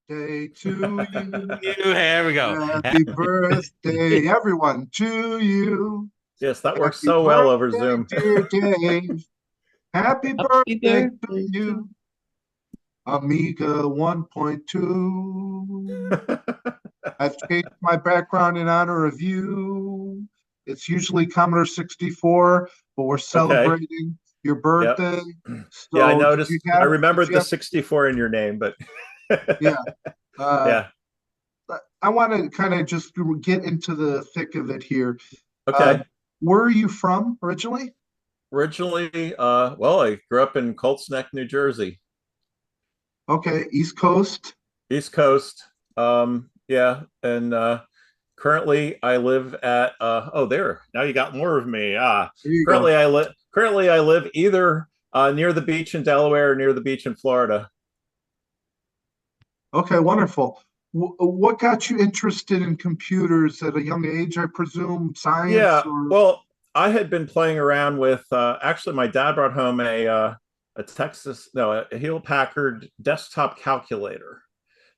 birthday to you. Here we go. Happy birthday, everyone, to you. Yes, that works Happy so well over birthday, Zoom. dear Dave. Happy Happy birthday to birthday to you. Amiga 1.2. I've changed my background in honor of you. It's usually Commodore 64, but we're Okay. celebrating your Yep. birthday. Yeah, I So noticed. I did remembered you the have, 64 in your name, but yeah. Uh, yeah. I want to kind of just get into the thick of it here. Uh, Okay. where are you from originally? Originally, well, I grew up in Colts Neck, New Jersey, Okay, East Coast. East Coast. Yeah, and currently I live at oh there. Now you got more of me. There you go. Currently I live either near the beach in Delaware or near the beach in Florida. Okay, wonderful. What got you interested in computers at a young age, I presume? Science Yeah, or well, I had been playing around with actually my dad brought home a Texas no a Hewlett Packard desktop calculator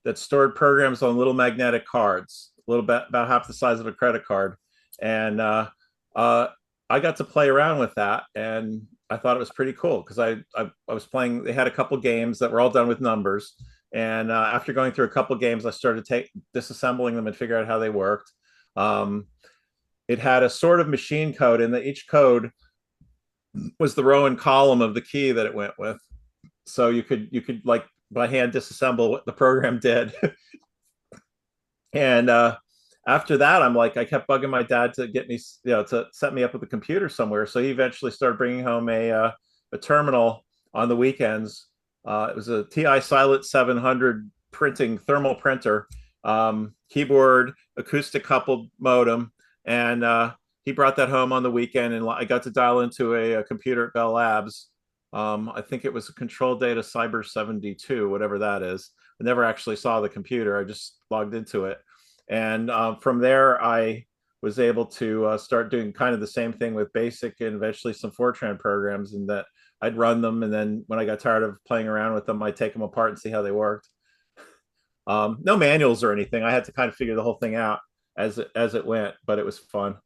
that stored programs on little magnetic cards, a little bit about half the size of a credit card, and uh, I got to play around with that, and I thought it was pretty cool because I was playing. They had a couple games that were all done with numbers, and after going through a couple games, I started disassembling them and figure out how they worked. Um, it had a sort of machine code, and each code was the row and column of the key that it went with. So you could like by hand disassemble what the program did. And after that, I kept bugging my dad to get me, to set me up with a computer somewhere. So he eventually started bringing home a terminal on the weekends. It was a TI Silent 700 printing thermal printer, keyboard, acoustic coupled modem, and he brought that home on the weekend, and I got to dial into a computer at Bell Labs. I think it was a Control Data Cyber 72, whatever that is. I never actually saw the computer. I just logged into it. And from there, I was able to start doing kind of the same thing with BASIC and eventually some Fortran programs, and that I'd run them. And then when I got tired of playing around with them, I'd take them apart and see how they worked. No manuals or anything. I had to kind of figure the whole thing out as it went, but it was fun.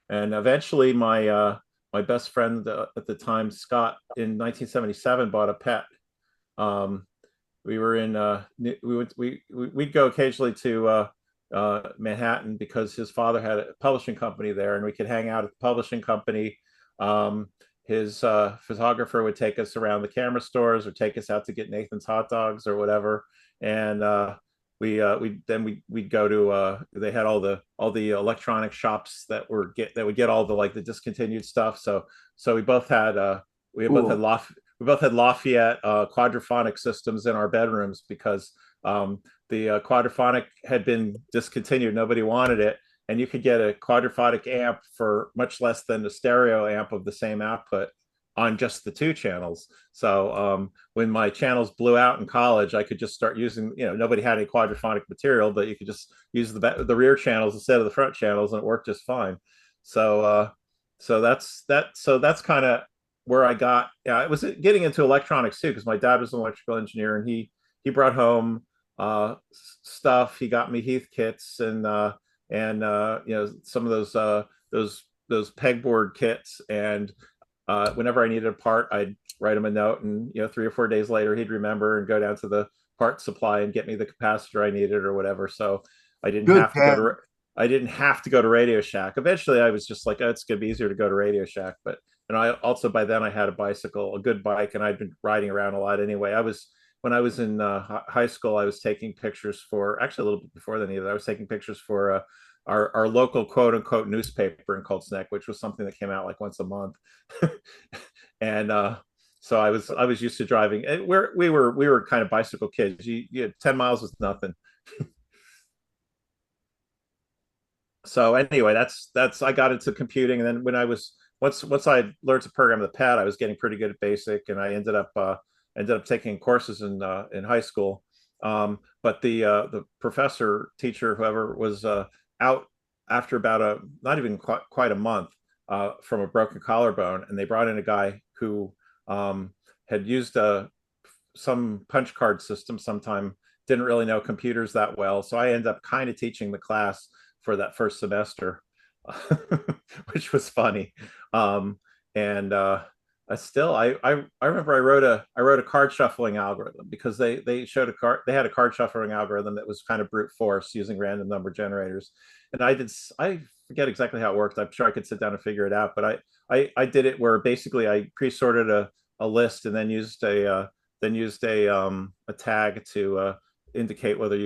And eventually, my best friend at the time, Scott, in 1977, bought a pet. Um, we were in we'd go occasionally to Manhattan because his father had a publishing company there, and we could hang out at the publishing company. Um, his photographer would take us around the camera stores or take us out to get Nathan's hot dogs or whatever, and we'd go to they had all the electronic shops that would get all the like the discontinued stuff. So we both had cool? Lafayette quadraphonic systems in our bedrooms because the quadraphonic had been discontinued. Nobody wanted it. And you could get a quadraphonic amp for much less than the stereo amp of the same output on just the two channels. So when my channels blew out in college, I could just start using, nobody had any quadraphonic material, but you could just use the rear channels instead of the front channels, and it worked just fine. So that's kind of where I got. Yeah, I was getting into electronics too because my dad was an electrical engineer, and he brought home stuff. He got me Heath kits and some of those pegboard kits. And whenever I needed a part, I'd write him a note, and 3 or 4 days later, he'd remember and go down to the part supply and get me the capacitor I needed or whatever. So I didn't Good, have to go Dad. to I didn't have to go to Radio Shack. Eventually, I was just like, oh, it's gonna be easier to go to Radio Shack. But I also by then I had a good bike, and I'd been riding around a lot anyway. When I was in high school, I was taking pictures for actually a little bit before then either. I was taking pictures for our local quote unquote newspaper in Colts Neck, which was something that came out like once a month. And so I was used to driving. And we were kind of bicycle kids. You 10 miles was nothing. So anyway, that's I got into computing, and then when I was once I learned to program the pad, I was getting pretty good at BASIC, and I ended up taking courses in high school. But the professor, teacher, whoever was out after about a not even quite a month from a broken collarbone, and they brought in a guy who had used some punch card system sometime didn't really know computers that well. So I ended up kind of teaching the class for that first semester, which was funny. And I still I remember I wrote a card shuffling algorithm because they showed a card they had a card shuffling algorithm that was kind of brute force using random number generators, and I forget exactly how it worked. I'm sure I could sit down and figure it out, but I did it where basically I pre-sorted a list and then used a tag to indicate whether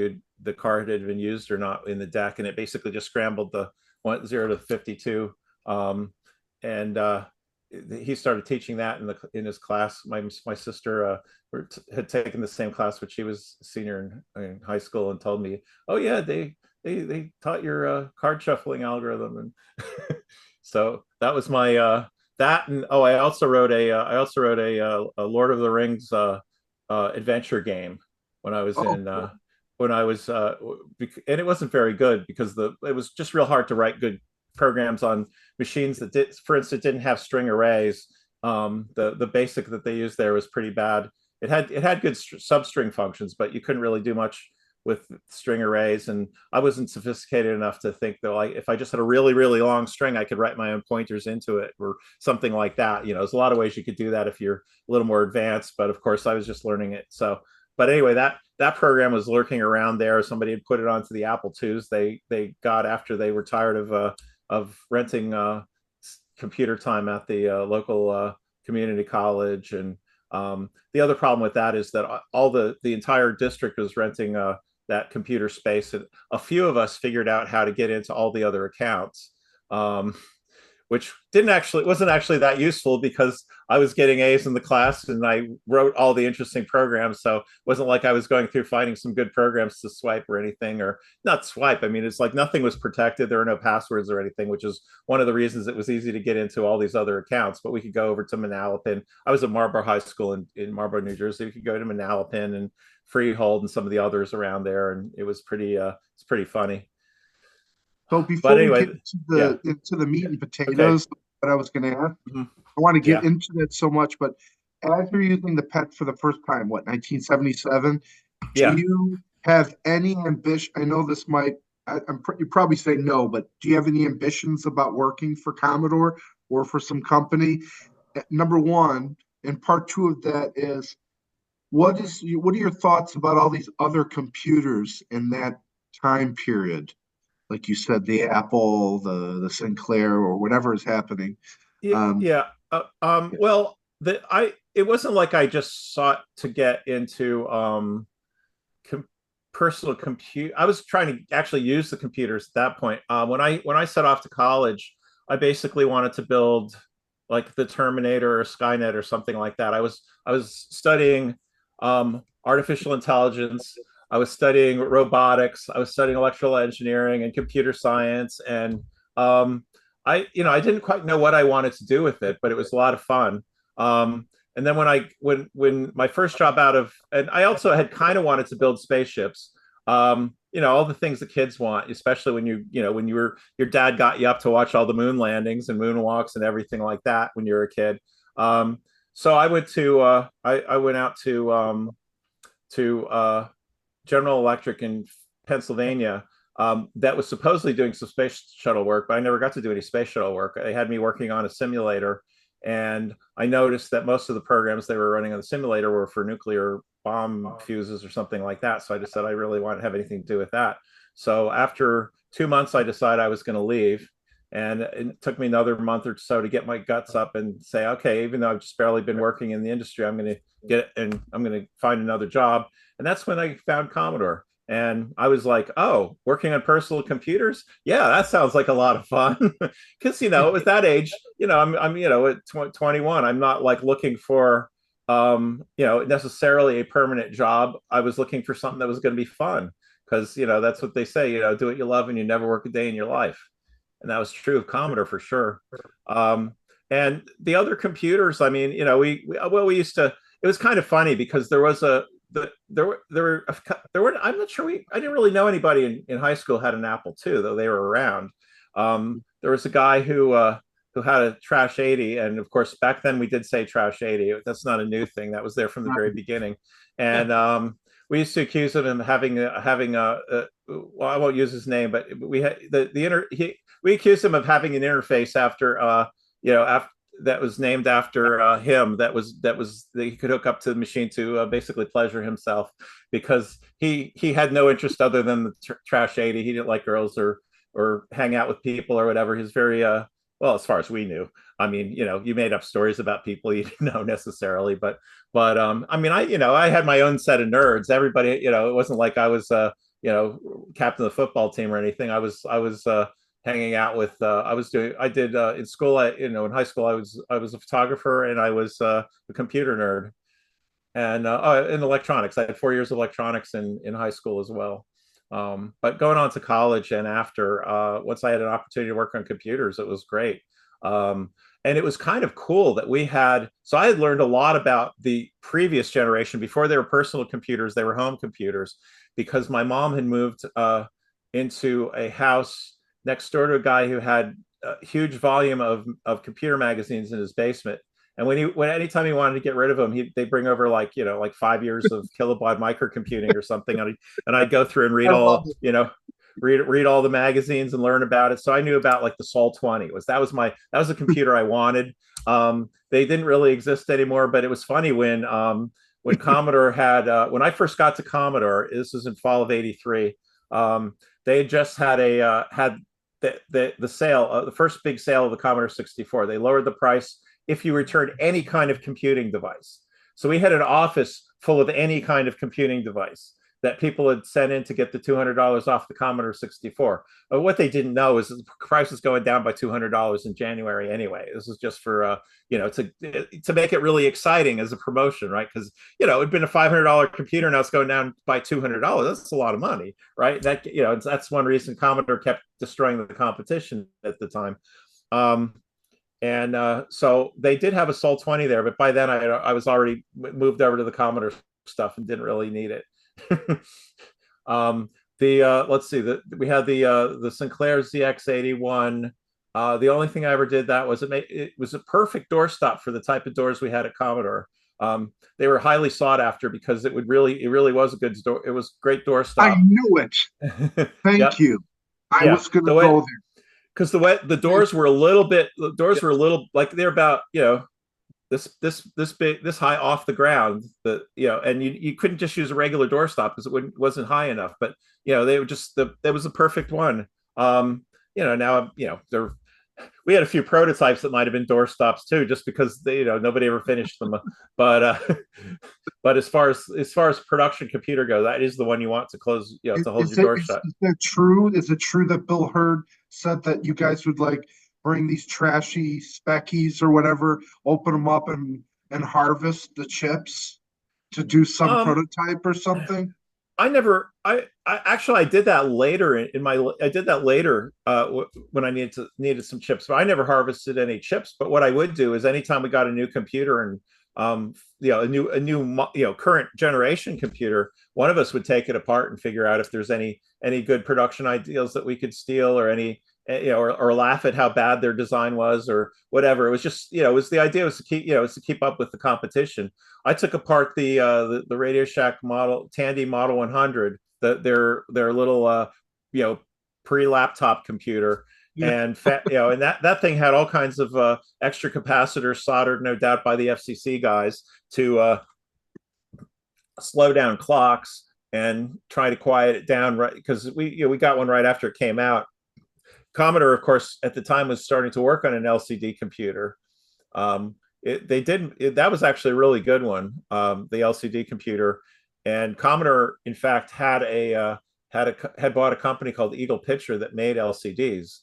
the card had been used or not in the deck, and it basically just scrambled the 0 to 52. And he started teaching that in his class. My sister had taken the same class, but she was a senior in high school, and told me, "Oh yeah, they taught your card shuffling algorithm." And so that was my that. And oh, I also wrote a Lord of the Rings adventure game when I was Oh, in cool. when I was and it wasn't very good because it was just real hard to write good programs on machines that did, for instance, didn't have string arrays. The basic that they used there was pretty bad. It had good substring functions, but you couldn't really do much with string arrays. And I wasn't sophisticated enough to think that, like, if I just had a really long string, I could write my own pointers into it or something like that. There's a lot of ways you could do that if you're a little more advanced. But of course, I was just learning it. So, but anyway, that program was lurking around there. Somebody had put it onto the Apple IIs. They got after they were tired of renting computer time at the local community college. And the other problem with that is that all the entire district was renting that computer space, and a few of us figured out how to get into all the other accounts, which wasn't actually that useful because I was getting A's in the class and I wrote all the interesting programs. So it wasn't like I was going through finding some good programs to swipe or anything, or not swipe. I mean, it's like nothing was protected. There were no passwords or anything, which is one of the reasons it was easy to get into all these other accounts. But we could go over to Manalapan. I was at Marlboro High School in Marlboro, New Jersey. We could go to Manalapan and Freehold and some of the others around there. And it was it's pretty funny. So But before we get anyway, into yeah. the meat and Okay. potatoes, what I was going to ask, Mhm. I want to get Yeah. into that so much, but as you're using the pet for the first time, what, 1977, do Yeah. you have any ambition? I know this might, you probably say no, but do you have any ambitions about working for Commodore or for some company? Number one, and part two of that is, what are your thoughts about all these other computers in that time period? Like you said, the Apple, the Sinclair, or whatever is happening. Yeah, Um, yeah. Well, it wasn't like I just sought to get into com personal compute. I was trying to actually use the computers at that point. When I set off to college, I basically wanted to build like the Terminator or Skynet or something like that. I was studying artificial intelligence. I was studying robotics. I was studying electrical engineering and computer science. And um, I didn't quite know what I wanted to do with it, but it was a lot of fun. And then when my first job and I also had kind of wanted to build spaceships. All the things that kids want, especially when your dad got you up to watch all the moon landings and moonwalks and everything like that when you were a kid. So I went out to General Electric in Pennsylvania, that was supposedly doing some space shuttle work, but I never got to do any space shuttle work. They had me working on a simulator, and I noticed that most of the programs they were running on the simulator were for nuclear bomb fuses or something like that. So I just said I really want to have anything to do with that. So after 2 months, I decided I was going to leave. And it took me another month or so to get my guts up and say, okay, even though I've just barely been working in the industry, I'm going to I'm going to find another job. And that's when I found Commodore. And I was like, oh, working on personal computers? Yeah, that sounds like a lot of fun. Because, at that age, at 21, I'm not like looking for, necessarily a permanent job. I was looking for something that was going to be fun. Because, that's what they say, do what you love and you never work a day in your life. And that was true of Commodore for sure. Um, and the other computers, I mean, we used to, it was kind of funny because I'm not sure I didn't really know anybody in high school had an Apple II, though they were around. There was a guy who had a Trash 80, and of course back then we did say Trash 80. That's not a new thing. That was there from the very beginning. And we used to accuse him of having well, I won't use his name, but we had we accused him of having an interface after after that was named after him, that he could hook up to the machine to basically pleasure himself, because he had no interest other than the trash 80. He didn't like girls or hang out with people or whatever. He's very well, as far as we knew. I mean, you made up stories about people you didn't know necessarily, but I mean, I had my own set of nerds. Everybody, it wasn't like I was captain of the football team or anything. I was hanging out with I did in school, in high school I was a photographer, and I was a computer nerd, and in electronics. I had 4 years of electronics in high school as well. But going on to college and after, once I had an opportunity to work on computers, it was great. And it was kind of cool that so I had learned a lot about the previous generation. Before they were personal computers, they were home computers, because my mom had moved into a house next door to a guy who had a huge volume of computer magazines in his basement. And when anytime he wanted to get rid of them, they bring over like 5 years of kilobyte microcomputing or something, and I'd go through and read read all the magazines and learn about it. So I knew about like the Sol 20. That was a computer I wanted. They didn't really exist anymore, but it was funny when Commodore when I first got to Commodore. This was in fall of '83. They had just had the sale, the first big sale of the Commodore 64. They lowered the price if you returned any kind of computing device. So we had an office full of any kind of computing device that people had sent in to get the $200 off the Commodore 64. But what they didn't know is that the price was going down by $200 in January anyway. This was just for to make it really exciting as a promotion, right? Because it'd been a $500 computer, now it's going down by $200. That's a lot of money, right? That's one reason Commodore kept destroying the competition at the time. So they did have a Sol 20 there, but by then I was already moved over to the Commodore stuff and didn't really need it. Let's see, we had the Sinclair ZX81. The only thing I ever did that was it was a perfect doorstop for the type of doors we had at Commodore. They were highly sought after because it really was a good door. It was great doorstop. I knew it. Thank you. I was going to go there. Because the doors were a little like they're about this big, this high off the ground, and you couldn't just use a regular doorstop because wasn't high enough. But they were just that was the perfect one. Now we had a few prototypes that might have been doorstops too, just because nobody ever finished them. But as far as production computer goes, that is the one you want to close, to hold your door shut. Is that true? Is it true that Bil Herd said that you guys would bring these trashy speckies or whatever, open them up and harvest the chips to do some prototype or something? I actually did that later I did that later when I needed some chips, but I never harvested any chips. But what I would do is anytime we got a new computer and a new current generation computer, one of us would take it apart and figure out if there's any good production ideas that we could steal, or any or laugh at how bad their design was or whatever. It was just, the idea was to keep up with the competition. I took apart the Radio Shack Tandy Model 100, their little pre-laptop computer. Yeah. And that thing had all kinds of extra capacitors soldered, no doubt, by the FCC guys to slow down clocks and try to quiet it down, right? Because we got one right after it came out. Commodore, of course, at the time was starting to work on an LCD computer. That was actually a really good one, the LCD computer. And Commodore, in fact, had bought a company called Eagle Picture that made LCDs.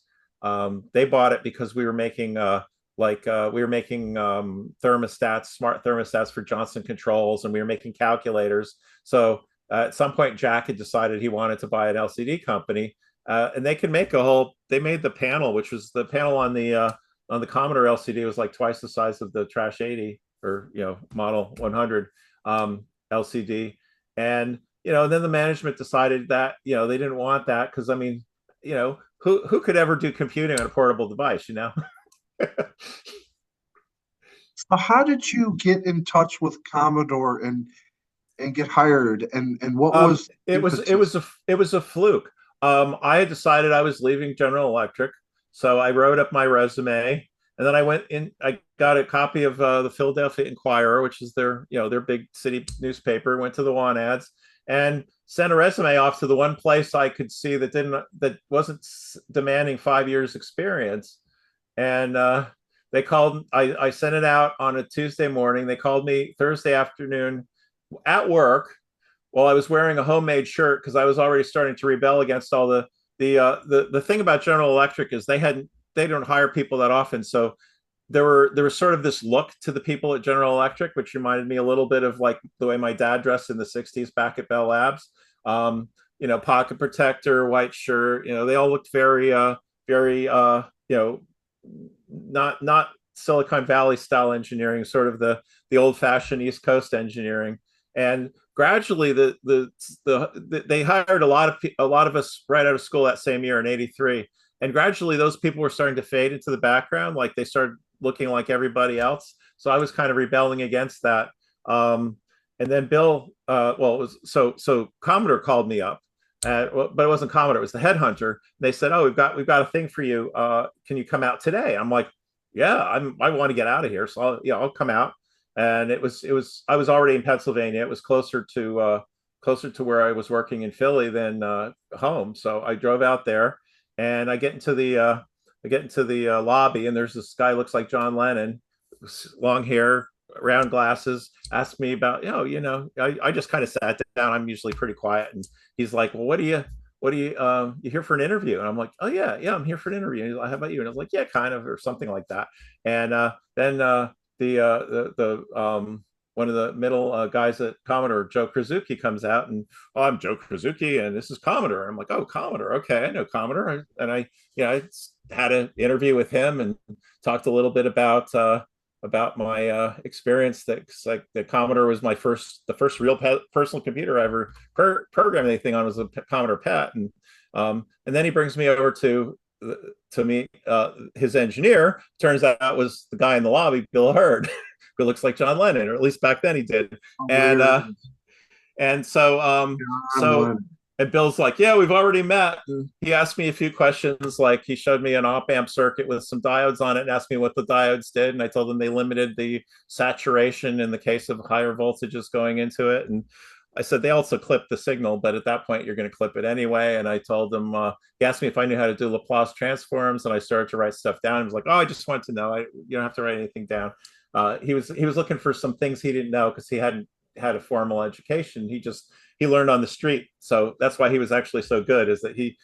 They bought it because we were making thermostats, smart thermostats for Johnson Controls, and we were making calculators. So at some point, Jack had decided he wanted to buy an LCD company. And they made the panel, which was the panel on the Commodore LCD was like twice the size of the Trash 80 or Model 100 LCD. And then the management decided that they didn't want that, because I mean, who could ever do computing on a portable device, So how did you get in touch with Commodore, and and get hired? And what was It was it impetus? was a it was a fluke. I had decided I was leaving General Electric, so I wrote up my resume, and then I went in. I got a copy of the Philadelphia Inquirer, which is their big city newspaper. Went to the want ads and sent a resume off to the one place I could see that wasn't demanding 5 years experience. And they called. I sent it out on a Tuesday morning. They called me Thursday afternoon at work while I was wearing a homemade shirt because I was already starting to rebel against all the thing about General Electric is they don't hire people that often. So there was sort of this look to the people at General Electric, which reminded me a little bit of like the way my dad dressed in the 60s back at Bell Labs. Pocket protector, white shirt, they all looked very not Silicon Valley style engineering, sort of the old fashioned East Coast engineering. And gradually they hired a lot of us right out of school that same year in '83, and gradually those people were starting to fade into the background, like they started looking like everybody else. So I was kind of rebelling against that. And then Bill, well, it was so Commodore called me up, but it wasn't Commodore, it was the headhunter. They said, "Oh, we've got a thing for you. Can you come out today?" I'm like, "Yeah, I want to get out of here, so I'll come out." And it was I was already in Pennsylvania. It was closer to where I was working in Philly than home. So I drove out there, and I get into the lobby, and there's this guy looks like John Lennon, long hair, round glasses. Asked me about I just kind of sat down. I'm usually pretty quiet, and he's like, "Well, you here for an interview?" And I'm like, "Oh yeah, I'm here for an interview." And he's like, "How about you?" And I was like, "Yeah, kind of," or something like that. And then the one of the middle guys at Commodore, Joe Krasuki, comes out, and, "Oh, I'm Joe Krasuki, and this is Commodore." I'm like, "Oh, Commodore, okay, I know Commodore." And I had an interview with him and talked a little bit about my experience. That like the Commodore was the first real personal computer I ever programmed anything on was a Commodore PET, and then he brings me over to meet his engineer. Turns out that was the guy in the lobby, Bil Herd, who looks like John Lennon, or at least back then he did. And and so John so Lennon. and Bill's like, "Yeah, we've already met." And he asked me a few questions, like he showed me an op amp circuit with some diodes on it and asked me what the diodes did. And I told him they limited the saturation in the case of higher voltages going into it. And I said they also clip the signal, but at that point you're going to clip it anyway. And I told him, he asked me if I knew how to do Laplace transforms, and I started to write stuff down. He was like, "Oh, I just want to know. You don't have to write anything down." He was looking for some things he didn't know because he hadn't had a formal education. He learned on the street, so that's why he was actually so good. Is that he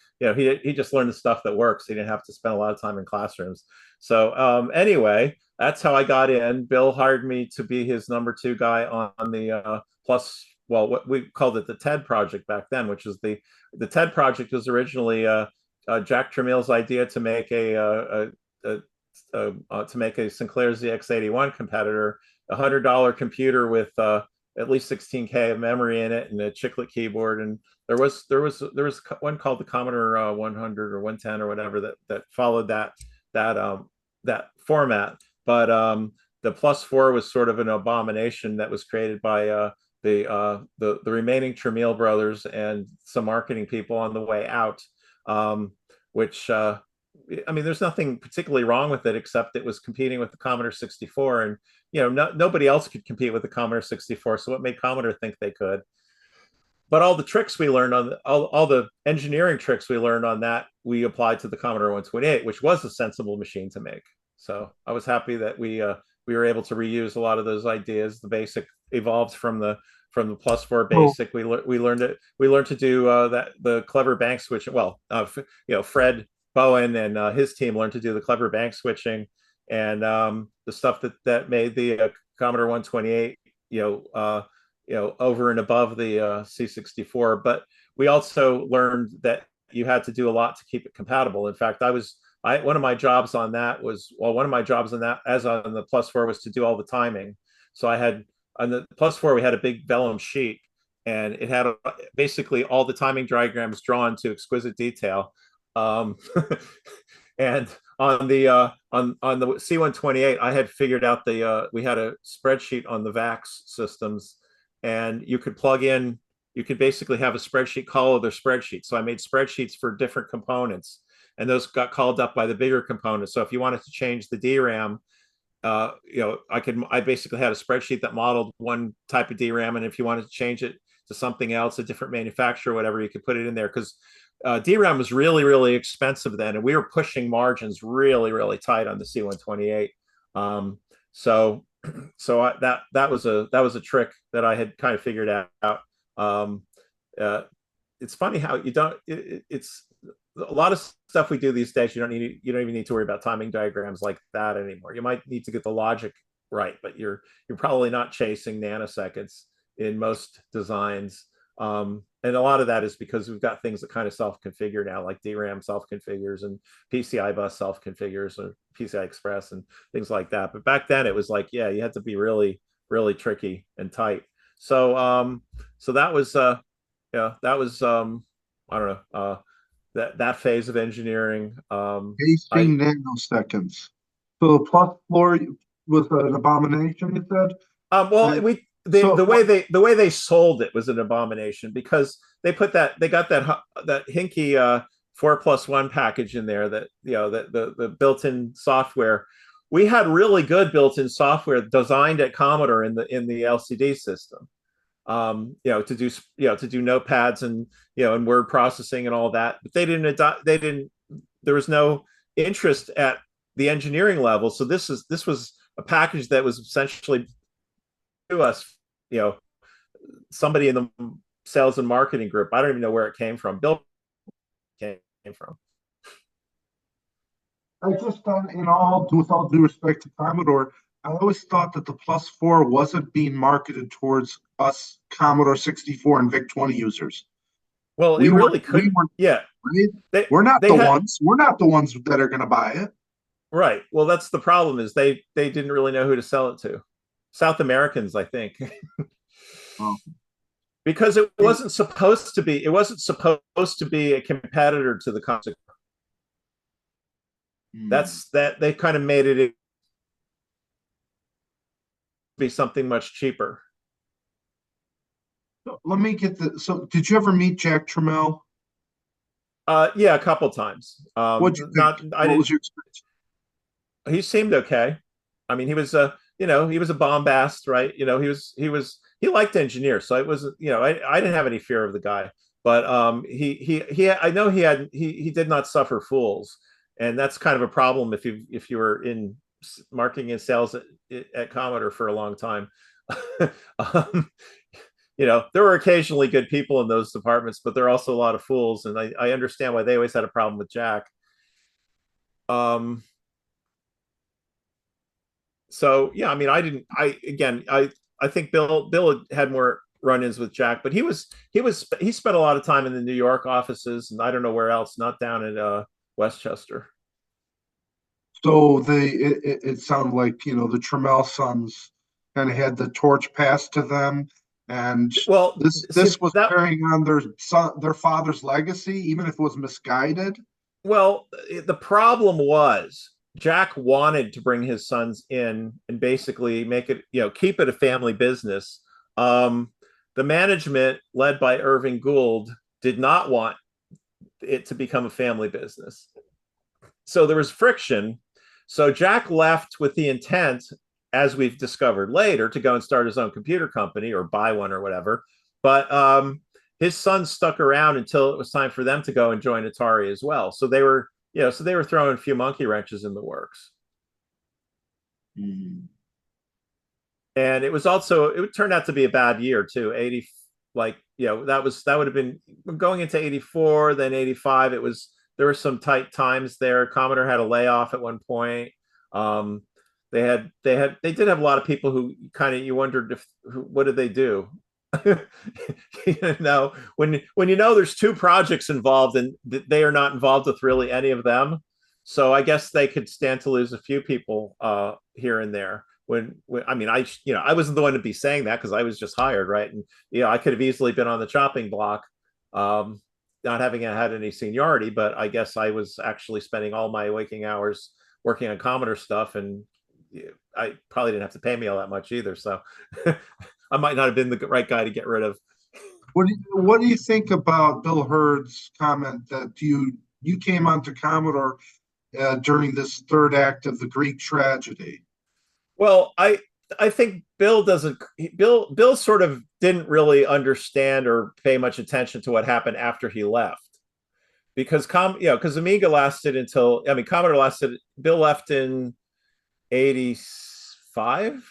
just learned the stuff that works. He didn't have to spend a lot of time in classrooms. So anyway, that's how I got in. Bill hired me to be his number two guy on the plus. Well, what we called it the TED project back then, which is the TED project was originally Jack Tramiel's idea to make to make a Sinclair ZX81 competitor, $100 computer with at least 16K of memory in it and a chiclet keyboard. And there was one called the Commodore 100 or 110 or whatever that followed that format. But the plus four was sort of an abomination that was created by the remaining Tramiel brothers and some marketing people on the way out, which I mean, there's nothing particularly wrong with it, except it was competing with the Commodore 64, and nobody else could compete with the Commodore 64. So what made Commodore think they could? But all the tricks we learned all the engineering tricks we learned on that, we applied to the Commodore 128, which was a sensible machine to make. So I was happy that we were able to reuse a lot of those ideas. The basic evolved from the plus four basic. We learned it. We learned to do the clever bank switch. Well, Fred Bowen and his team learned to do the clever bank switching, and the stuff that made the Commodore 128, over and above the C64. But we also learned that you had to do a lot to keep it compatible. In fact, one of my jobs on that as on the plus four was to do all the timing. So I had on the plus four, we had a big vellum sheet, and it had basically all the timing diagrams drawn to exquisite detail. And on the C128, I had figured out we had a spreadsheet on the VAX systems, and you could plug in, you could basically have a spreadsheet call other spreadsheets. So I made spreadsheets for different components, and those got called up by the bigger components. So if you wanted to change the DRAM, I basically had a spreadsheet that modeled one type of DRAM, and if you wanted to change it to something else, a different manufacturer, whatever, you could put it in there, because DRAM was really, really expensive then, and we were pushing margins really, really tight on the C128. So that was a trick that I had kind of figured out. Um, it's funny how you don't. It's a lot of stuff we do these days. You don't even need to worry about timing diagrams like that anymore. You might need to get the logic right, but you're probably not chasing nanoseconds in most designs. And a lot of that is because we've got things that kind of self-configure now, like DRAM self-configures and PCI bus self-configures or PCI Express and things like that. But back then it was like, yeah, you had to be really, really tricky and tight. So so that was that was I don't know, that phase of engineering. I 18 nanoseconds. So the plus floor was an abomination, you said? well, And so the way they sold it was an abomination, because they got that hinky 4+1 package in there, that the built-in software. We had really good built-in software designed at Commodore in the LCD system, to do notepads and and word processing and all that. But there was no interest at the engineering level. So this was a package that was essentially to us, somebody in the sales and marketing group. I don't even know where it came from. Bill came from. I just thought, with all due respect to Commodore, I always thought that the plus four wasn't being marketed towards us Commodore 64 and VIC-20 users. Well, it We were, really we could. were, Yeah, right? they We're not they the had ones. We're not the ones that are going to buy it. right. Well, that's the problem, is they didn't really know who to sell it to. South Americans, I think. Oh. Because it wasn't supposed to be a competitor to the console. That they kind of made it be something much cheaper. So let me get the. So, did you ever meet Jack Trammell? Yeah, a couple times. What'd you think? Not I What didn't. was your experience? He seemed okay. I mean, he was he was a bombast, right? He liked engineers, so it was, I didn't have any fear of the guy. But I know he did not suffer fools, and that's kind of a problem if you were in marketing and sales at Commodore for a long time. um, there were occasionally good people in those departments, but there are also a lot of fools, and I understand why they always had a problem with Jack. So yeah, I mean, I think Bill had more run-ins with Jack, but he spent a lot of time in the New York offices, and I don't know where else, not down in Westchester. So it sounded like the Trammell sons kind of had the torch passed to them, and Well, see this was that carrying on their father's legacy, even if it was misguided. well, the problem was Jack wanted to bring his sons in and basically make it, keep it a family business. The management, led by Irving Gould, did not want it to become a family business. So there was friction. So Jack left with the intent, as we've discovered later, to go and start his own computer company or buy one or whatever. But his sons stuck around until it was time for them to go and join Atari as well. So they were, throwing a few monkey wrenches in the works. Mm. And it turned out to be a bad year too. 80, that would have been going into 84, then 85. There were some tight times there. Commodore had a layoff at one point. They did have a lot of people who kind of, you wondered what did they do? When there's two projects involved and they are not involved with really any of them. So I guess they could stand to lose a few people here and there. I mean, I wasn't the one to be saying that, because I was just hired, right? And I could have easily been on the chopping block, not having had any seniority, but I guess I was actually spending all my waking hours working on Commodore stuff, and I probably didn't have to pay me all that much either. So I might not have been the right guy to get rid of. What do you think about Bil Herd's comment that you came onto Commodore during this third act of the Greek tragedy? Well, I think Bill doesn't. Bill sort of didn't really understand or pay much attention to what happened after he left, because because Amiga lasted until, I mean, Commodore lasted. Bill left in 85,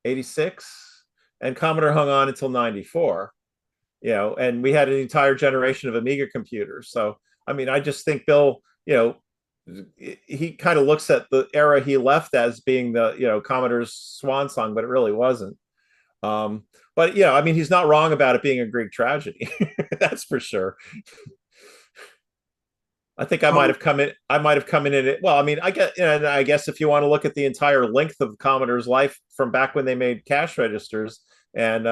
86, and Commodore hung on until 94. And we had an entire generation of Amiga computers. So I mean, I just think Bill, he kind of looks at the era he left as being the Commodore's swan song, but it really wasn't. But I mean, he's not wrong about it being a Greek tragedy. That's for sure. I think I might So have come in. I might have come in it. Well, I mean, I guess if you want to look at the entire length of Commodore's life from back when they made cash registers and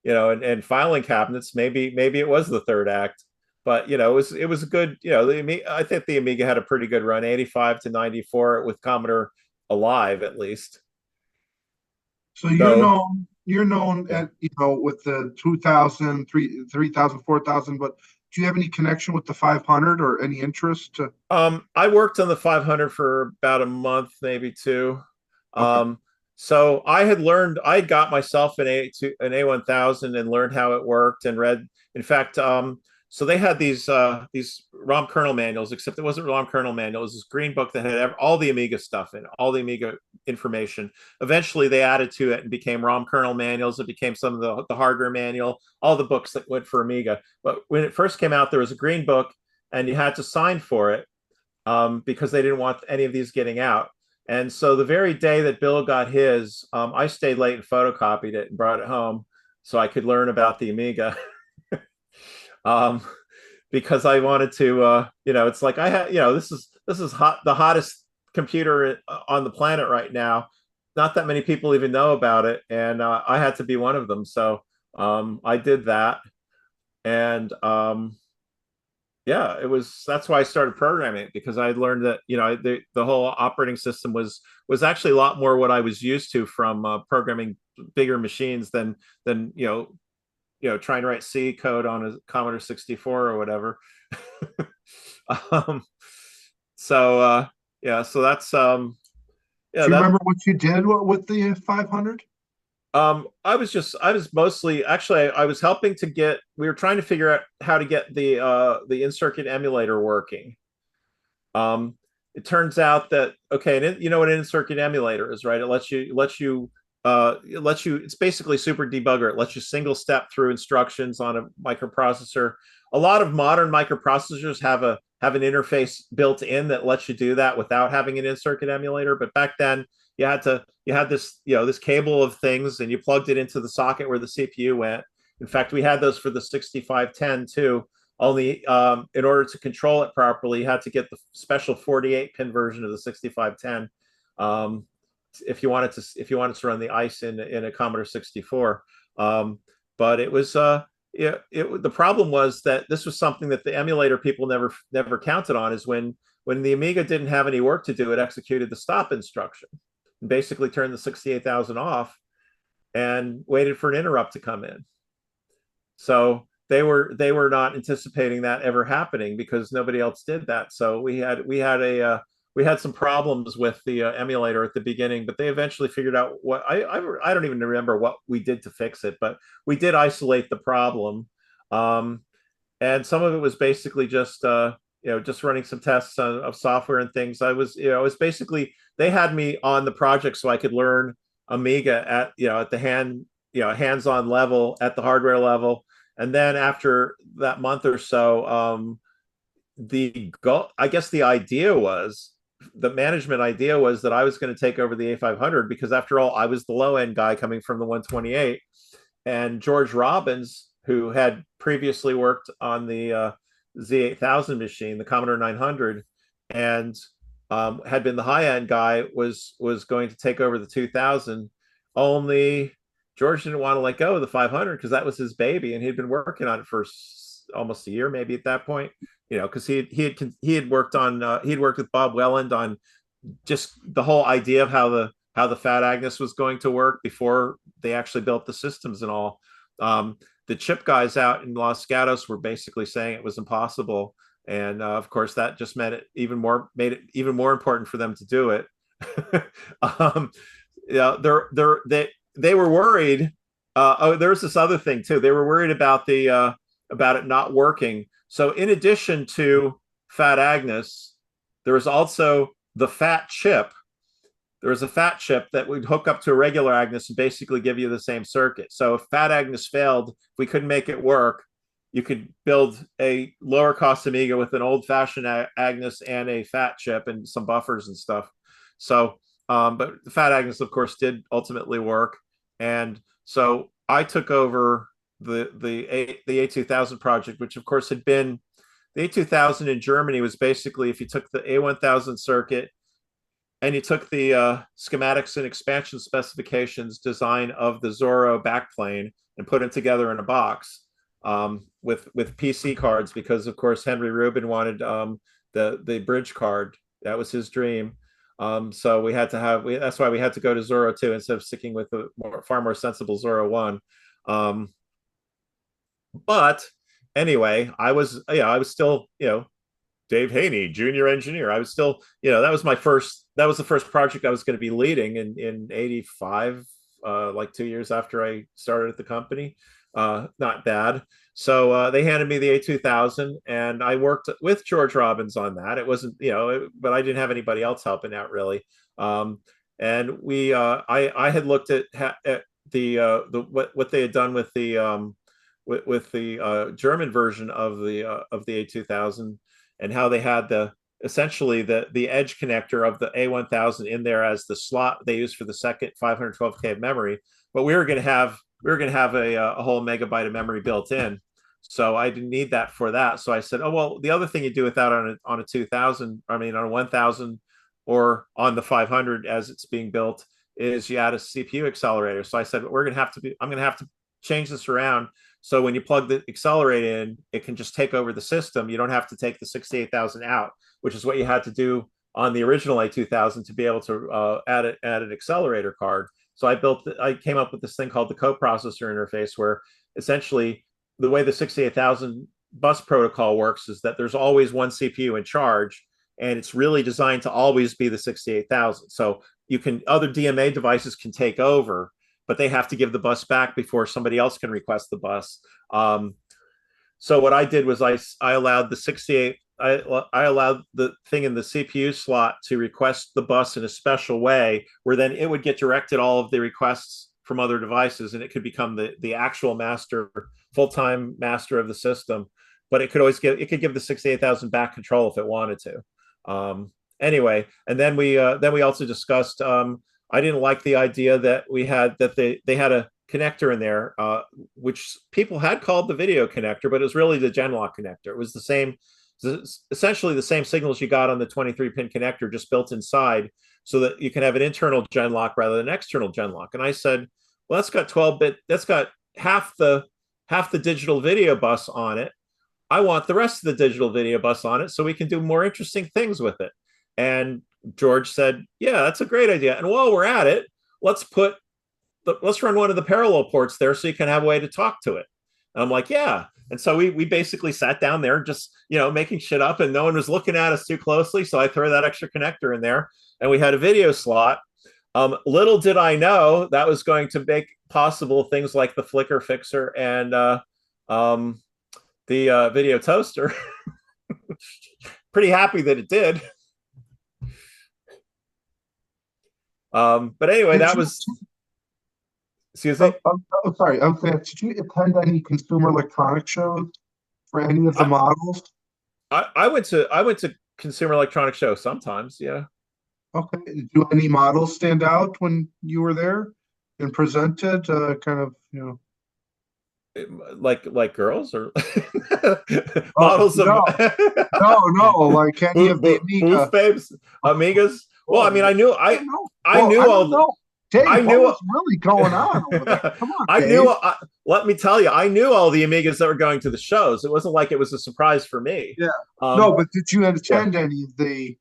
and filing cabinets, maybe it was the third act. But it was a good. I think the Amiga had a pretty good run, 85 to 94, with Commodore alive at least. so So you're known yeah. at with the 2000, 3000, 4000, but do you have any connection with the 500 or any interest to? I worked on the 500 for about a month, maybe two. Okay. Um, so I had learned, I got myself an A1000 and learned how it worked and read. In fact, so they had these ROM kernel manuals, except it wasn't ROM kernel manual. It was this green book that had all the Amiga stuff in, all the Amiga information. Eventually, they added to it and became ROM kernel manuals. It became some of the hardware manual, all the books that went for Amiga. But when it first came out, there was a green book, and you had to sign for it because they didn't want any of these getting out. And so the very day that Bill got his, I stayed late and photocopied it and brought it home so I could learn about the Amiga. um, because I wanted to, it's like I had, this is hot, the hottest computer on the planet right now. Not that many people even know about it, and I had to be one of them. So I did that, and yeah, that's why I started programming it, because I learned that the whole operating system was actually a lot more what I was used to from programming bigger machines than trying to write C code on a Commodore 64 or whatever. um, so yeah, so that's yeah Do you that remember what you did with the 500? I was mostly, actually, I was helping to get, we were trying to figure out how to get the in-circuit emulator working. Um, it turns out that, okay, and you know what an in-circuit emulator is, right? It's basically super debugger. It lets you single step through instructions on a microprocessor. A lot of modern microprocessors have an interface built in that lets you do that without having an in-circuit emulator. But back then, you had this cable of things, and you plugged it into the socket where the CPU went. In fact, we had those for the 6510 too. Only in order to control it properly, you had to get the special 48-pin version of the 6510 if you wanted to run the ICE in a Commodore 64. But it was the problem was that this was something that the emulator people never counted on, is when the Amiga didn't have any work to do, it executed the stop instruction and basically turned the 68,000 off and waited for an interrupt to come in. So they were not anticipating that ever happening because nobody else did that. So we had some problems with the emulator at the beginning, but they eventually figured out what I don't even remember what we did to fix it, but we did isolate the problem. And some of it was basically just just running some tests of software and things. I was basically, they had me on the project so I could learn Amiga at the hands-on level, at the hardware level. And then after that month or so, I guess the management idea was that I was going to take over the A500, because after all, I was the low end guy coming from the 128, and George Robbins, who had previously worked on the Z8000 machine, the Commodore 900, and had been the high end guy, was going to take over the 2000. Only George didn't want to let go of the 500 because that was his baby, and he'd been working on it for almost a year, maybe at that point. Because he had worked with Bob Welland on just the whole idea of how the Fat Agnes was going to work before they actually built the systems and all. The chip guys out in Los Gatos were basically saying it was impossible, and of course that just made it even more important for them to do it. Yeah, they were worried. Oh, there's this other thing too. They were worried about about it not working. So in addition to Fat Agnes, there was also the Fat chip. There was a Fat chip that would hook up to a regular Agnes and basically give you the same circuit. So if Fat Agnes failed, if we couldn't make it work, you could build a lower cost Amiga with an old fashioned Agnes and a Fat chip and some buffers and stuff. So, but the Fat Agnes, of course, did ultimately work. And so I took over the A2000 project, which of course had been the A2000 in Germany was basically if you took the A1000 circuit and you took the schematics and expansion specifications design of the Zorro backplane and put it together in a box with PC cards, because of course Henry Rubin wanted the bridge card. That was his dream. So we had to have that's why we had to go to Zorro 2 instead of sticking with the far more sensible Zorro 1. But anyway, I was still, Dave Haynie, junior engineer. I was still, that was the first project I was going to be leading in 85, like 2 years after I started at the company. Not bad. So they handed me the A2000 and I worked with George Robbins on that. It wasn't, but I didn't have anybody else helping out really. And I had looked at what they had done with the German version of the A2000 and how they had essentially the edge connector of the A1000 in there as the slot they used for the second 512K of memory. But we were going to have a whole megabyte of memory built in, so I didn't need that for that. So I said, oh well, the other thing you do with that on a 2000, I mean on a 1000 or on the 500 as it's being built, is you add a CPU accelerator. So I said I'm going to have to change this around. So when you plug the accelerator in, it can just take over the system. You don't have to take the 68,000 out, which is what you had to do on the original A2000 to be able to add an accelerator card. So I came up with this thing called the coprocessor interface, where essentially the way the 68,000 bus protocol works is that there's always one CPU in charge, and it's really designed to always be the 68,000. So other DMA devices can take over, but they have to give the bus back before somebody else can request the bus. So what I did was I allowed the I allowed the thing in the CPU slot to request the bus in a special way, where then it would get directed all of the requests from other devices, and it could become the actual full-time master of the system. But it could give the 68,000 back control if it wanted to. Anyway, and then we also discussed. I didn't like the idea that they had a connector in there, which people had called the video connector, but it was really the Genlock connector. It was essentially the same signals you got on the 23-pin connector, just built inside, so that you can have an internal Genlock rather than external Genlock. And I said, well, that's got 12-bit. That's got half the digital video bus on it. I want the rest of the digital video bus on it so we can do more interesting things with it. And George said, yeah, that's a great idea. And while we're at it, let's run one of the parallel ports there so you can have a way to talk to it. And I'm like, yeah. And so we basically sat down there just, making shit up, and no one was looking at us too closely. So I threw that extra connector in there and we had a video slot. Little did I know that was going to make possible things like the flicker fixer and the video toaster. Pretty happy that it did. But anyway, that was. Excuse me. Oh, sorry. I was saying, did you attend any Consumer Electronics shows for any of the models? I went to Consumer Electronics shows sometimes. Yeah. Okay. Do any models stand out when you were there and presented? Kind of, like girls or models of no, like any of the Amiga booth babes, Amigas. Well, I mean, I knew Dave, I knew what was really going on over there. Come on, Dave. Let me tell you, I knew all the Amigas that were going to the shows. It wasn't like it was a surprise for me. Yeah. No, but did you attend any of the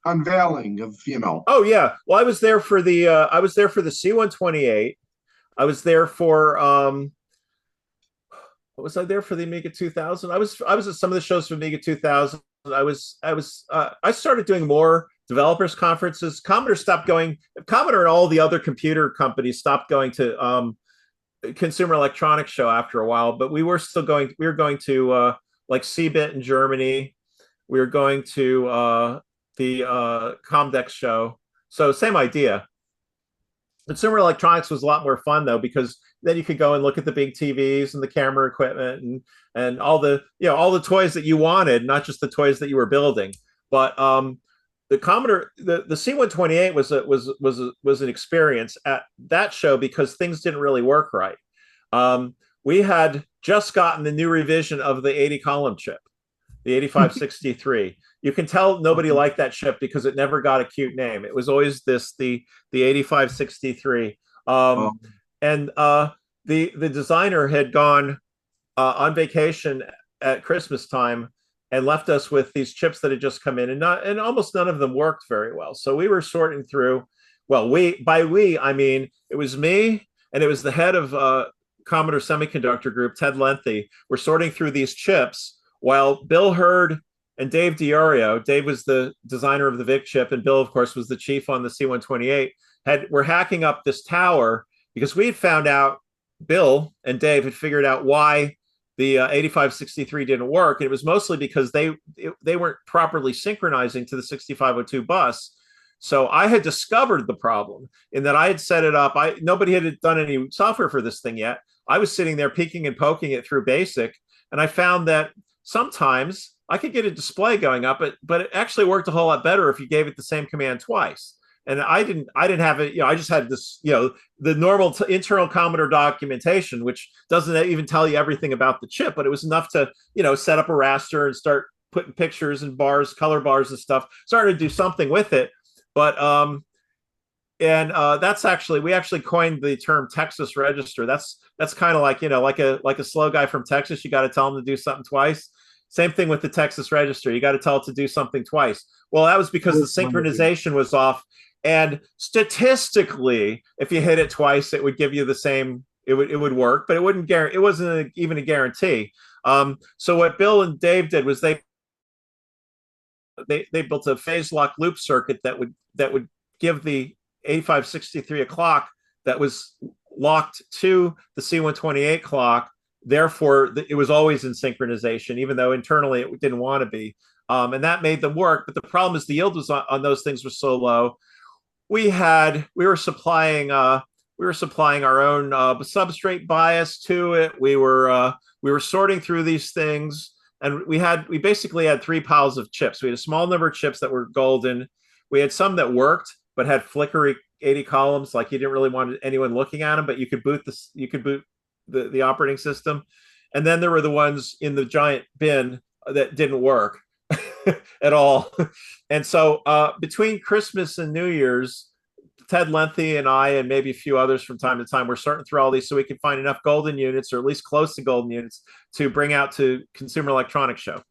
unveiling of, Oh yeah. Well, I was there for the C128. I was there for was I there for the Amiga 2000? I was at some of the shows for Amiga 2000. I started doing more developers conferences. Commodore and all the other computer companies stopped going to Consumer Electronics Show after a while, but we were still going. We were going to like CeBIT in Germany. We were going to the Comdex show. So same idea. Consumer electronics was a lot more fun though, because then you could go and look at the big TVs and the camera equipment and all the all the toys that you wanted, not just the toys that you were building. But the Commodore, the C128 was an experience at that show because things didn't really work right. We had just gotten the new revision of the 80 column chip, the 8563. You can tell nobody liked that chip because it never got a cute name. It was always the 8563. And the designer had gone on vacation at Christmas time and left us with these chips that had just come in, and almost none of them worked very well. So we were sorting through. Well, I mean it was me and it was the head of Commodore Semiconductor Group, Ted Lenthy. We're sorting through these chips while Bil Herd and Dave Dave was the designer of the VIC chip, and Bill, of course, was the chief on the C128, were hacking up this tower because we had found out, Bill and Dave had figured out why the 8563 didn't work. And it was mostly because they weren't properly synchronizing to the 6502 bus. So I had discovered the problem in that I had set it up. Nobody had done any software for this thing yet. I was sitting there peeking and poking it through BASIC, and I found that sometimes I could get a display going up, but it actually worked a whole lot better if you gave it the same command twice. And I didn't have it. I just had this, the normal internal Commodore documentation, which doesn't even tell you everything about the chip, but it was enough to, set up a raster and start putting pictures and bars, color bars and stuff. Started to do something with it, but that's actually, we actually coined the term Texas register. That's kind of like, like a slow guy from Texas. You got to tell him to do something twice. Same thing with the Texas register. You got to tell it to do something twice. Well, that was because the synchronization was off. And statistically, if you hit it twice, it would give you the same. It would work, but it wouldn't guarantee. It wasn't even a guarantee. So what Bill and Dave did was they built a phase lock loop circuit that would give the 8563 a clock that was locked to the C128 clock. Therefore, it was always in synchronization, even though internally it didn't want to be. And that made them work. But the problem is the yield was on those things was so low. We were supplying our own substrate bias to it. We were sorting through these things, and we basically had three piles of chips. We had a small number of chips that were golden. We had some that worked but had flickery 80 columns, like you didn't really want anyone looking at them, but you could boot the operating system. And then there were the ones in the giant bin that didn't work at all. And so between Christmas and New Year's, Ted Lenthy and I and maybe a few others from time to time were sorting through all these so we could find enough golden units, or at least close to golden units, to bring out to Consumer Electronics Show.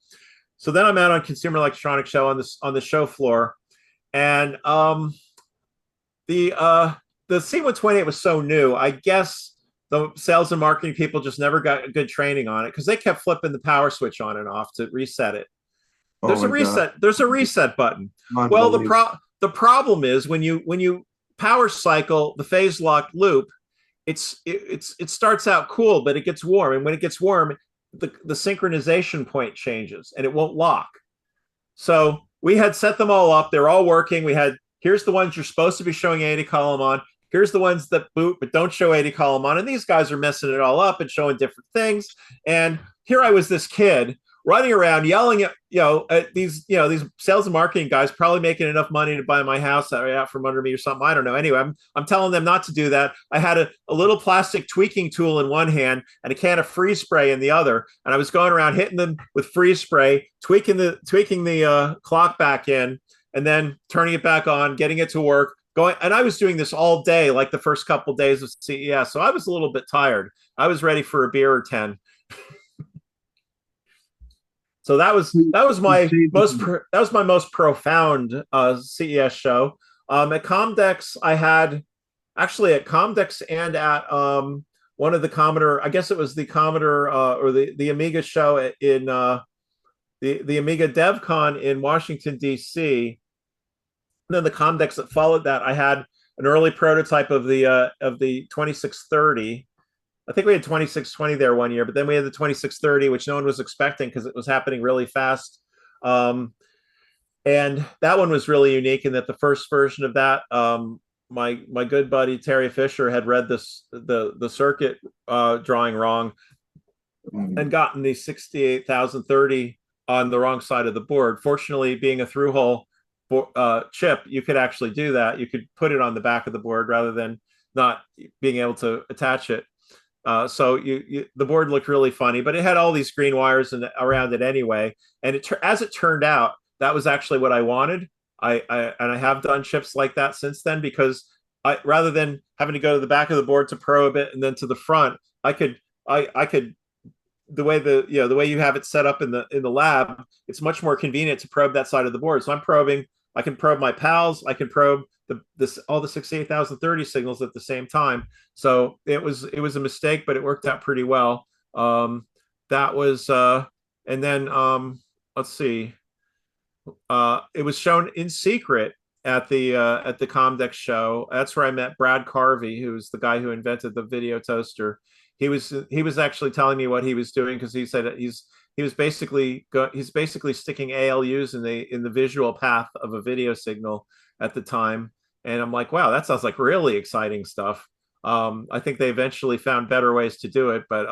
So then I'm out on Consumer Electronics Show on the show floor, and the C128 was so new. I guess the sales and marketing people just never got good training on it because they kept flipping the power switch on and off to reset it. There's a reset. There's a reset button. Well, the problem is when you power cycle the phase lock loop, it starts out cool, but it gets warm, and when it gets warm, the synchronization point changes and it won't lock. So we had set them all up. They're all working. Here's the ones you're supposed to be showing 80 column on. Here's the ones that boot but don't show 80 column on. And these guys are messing it all up and showing different things. And here I was, this kid running around yelling at these sales and marketing guys, probably making enough money to buy my house out from under me or something. I don't know. Anyway, I'm telling them not to do that. I had a little plastic tweaking tool in one hand and a can of freeze spray in the other. And I was going around hitting them with freeze spray, tweaking the clock back in, and then turning it back on, getting it to work. And I was doing this all day, like the first couple of days of CES. So I was a little bit tired. I was ready for a beer or 10. So that was my most profound CES show. At Comdex, I had actually at Comdex and at one of the Commodore. I guess it was the Commodore or the Amiga show in the Amiga DevCon in Washington D.C. And then the Comdex that followed that, I had an early prototype of the 2630. I think we had 2620 there one year, but then we had the 2630, which no one was expecting because it was happening really fast. And that one was really unique in that the first version of that, my good buddy Terry Fisher had read the circuit drawing wrong and gotten the 68030 on the wrong side of the board. Fortunately, being a through hole chip, you could actually do that. You could put it on the back of the board rather than not being able to attach it. So the board looked really funny, but it had all these green wires around it anyway. And as it turned out, that was actually what I wanted. I have done chips like that since then, because rather than having to go to the back of the board to probe it and then to the front, I could the way the way you have it set up in the lab, it's much more convenient to probe that side of the board. So I can probe my pals, I can probe all the 68030 signals at the same time. So it was a mistake, but it worked out pretty well. That was and then let's see. It was shown in secret at the Comdex show. That's where I met Brad Carvey, who's the guy who invented the video toaster. He was actually telling me what he was doing, because he said he's basically sticking ALUs in the visual path of a video signal at the time. And I'm like, wow, that sounds like really exciting stuff. I think they eventually found better ways to do it, but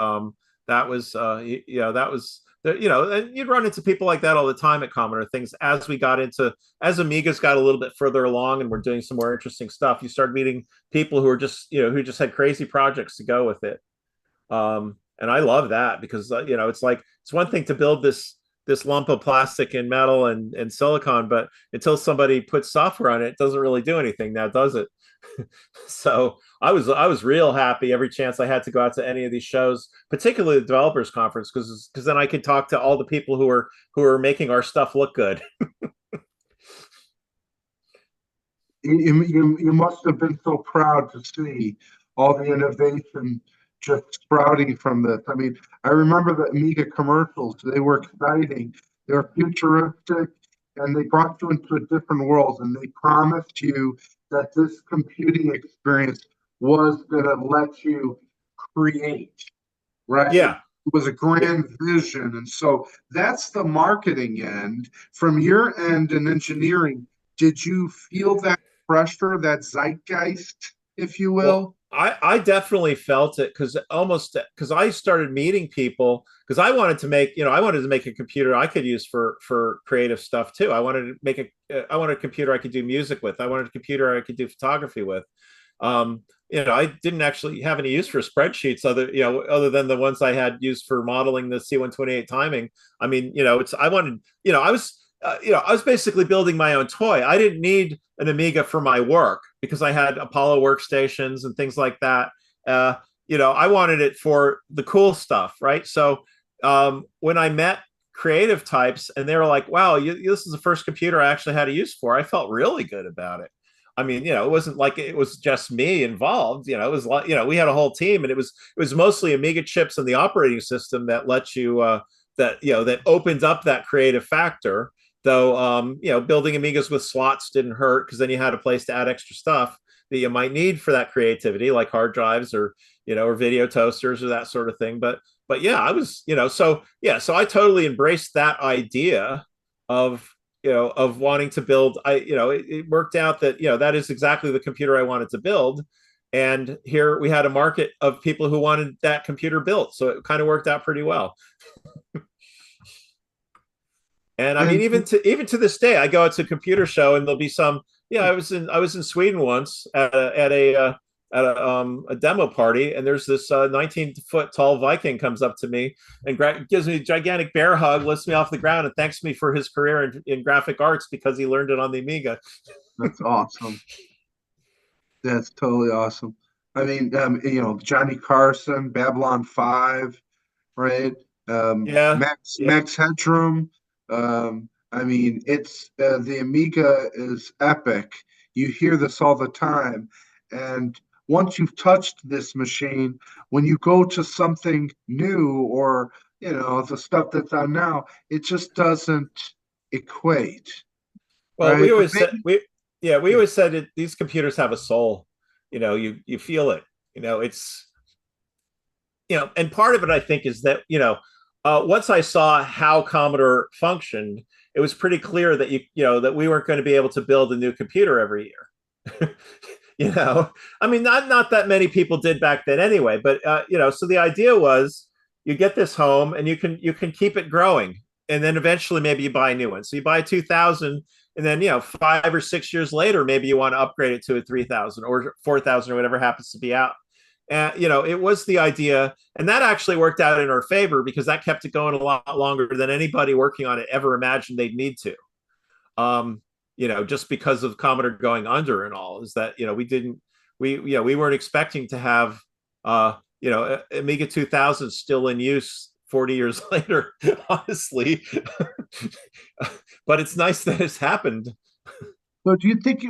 that was that was and you'd run into people like that all the time at Commodore. Things as Amigas got a little bit further along and we're doing some more interesting stuff, you start meeting people who are just who just had crazy projects to go with it. And I love that, because it's like, it's one thing to build this lump of plastic and metal and silicon, but until somebody puts software on it, it doesn't really do anything now, does it? So I was real happy every chance I had to go out to any of these shows, particularly the developers conference, because then I could talk to all the people who are making our stuff look good. You must have been so proud to see all the innovation just sprouting from this. I mean, I remember the Amiga commercials. They were exciting. They were futuristic, and they brought you into a different world, and they promised you that this computing experience was going to let you create, right? Yeah. It was a grand vision. And so that's the marketing end. From your end in engineering, did you feel that pressure, that zeitgeist, if you will? Well, I definitely felt it, because I started meeting people, because I wanted to make a computer I could use for creative stuff too. I wanted a computer I could do music with. I wanted a computer I could do photography with. I didn't actually have any use for spreadsheets other than the ones I had used for modeling the C128 timing. I mean, I was basically building my own toy. I didn't need an Amiga for my work because I had Apollo workstations and things like that. I wanted it for the cool stuff, right? So when I met creative types and they were like, wow, this is the first computer I actually had a use for, I felt really good about it. I mean, it wasn't like it was just me involved. It was like, we had a whole team, and it was mostly Amiga chips and the operating system that let you that opened up that creative factor. Though, building Amigas with slots didn't hurt, because then you had a place to add extra stuff that you might need for that creativity, like hard drives or video toasters or that sort of thing. But yeah, I was, so I totally embraced that idea of wanting to build. It worked out that that is exactly the computer I wanted to build, and here we had a market of people who wanted that computer built, so it kind of worked out pretty well. And I mean, even to this day, I go out to a computer show and there'll be some. Yeah, I was in Sweden once at a demo party, and there's this 19-foot tall Viking comes up to me and gives me a gigantic bear hug, lifts me off the ground, and thanks me for his career in graphic arts because he learned it on the Amiga. That's awesome. That's totally awesome. I mean, Johnny Carson, Babylon 5, right? Max Headroom. I mean, it's the Amiga is epic. You hear this all the time, and once you've touched this machine, when you go to something new or, the stuff that's on now, it just doesn't equate, Well, right? we But always said maybe, we always said it, these computers have a soul. You feel it. It's and part of it I think is that once I saw how Commodore functioned, it was pretty clear that that we weren't going to be able to build a new computer every year. I mean, not that many people did back then anyway, but so the idea was you get this home and you can keep it growing, and then eventually maybe you buy a new one. So you buy a 2000, and then 5 or 6 years later maybe you want to upgrade it to a 3000 or 4000 or whatever happens to be out. And it was the idea, and that actually worked out in our favor because that kept it going a lot longer than anybody working on it ever imagined they'd need to. Um, just because of Commodore going under and all, is that we weren't expecting to have Amiga 2000 still in use 40 years later, honestly. But it's nice that it's happened. so do you think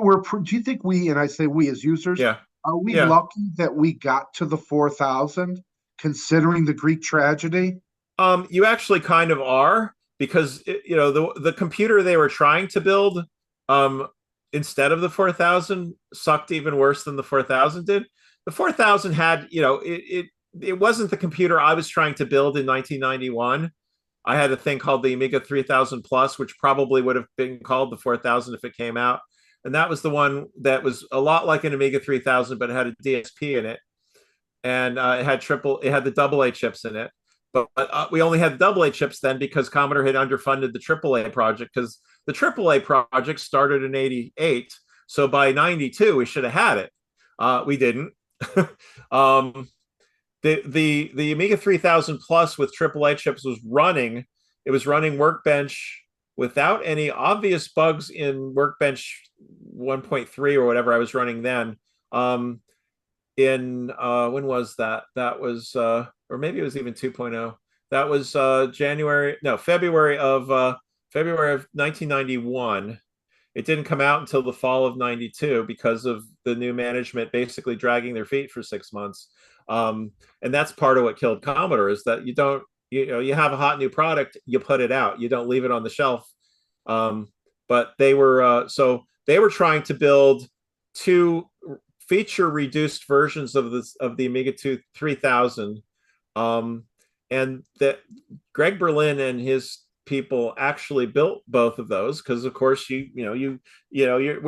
we, and I say we as users, Yeah, are we yeah. lucky that we got to the 4000 considering the Greek tragedy? You actually kind of are, because the computer they were trying to build, um, instead of the 4000, sucked even worse than the 4000 did. The 4000 had, it wasn't the computer I was trying to build in 1991. I had a thing called the Amiga 3000 Plus, which probably would have been called the 4000 if it came out. And that was the one that was a lot like an Amiga 3000, but it had a DSP in it. And it had the AA chips in it. But we only had double A chips then because Commodore had underfunded the AAA project, because the AAA project started in '88. So by '92, we should have had it. We didn't. um, the Amiga 3000 Plus with AAA chips was running. It was running Workbench without any obvious bugs in Workbench 1.3 or whatever I was running then. In When was that? That was or maybe it was even 2.0. That was February of 1991. It didn't come out until the fall of 92 because of the new management basically dragging their feet for 6 months. And that's part of what killed Commodore, is that you don't, you have a hot new product, you put it out, you don't leave it on the shelf. But they were trying to build two feature reduced versions of the Amiga 3000, and that Greg Berlin and his people actually built both of those, because of course we're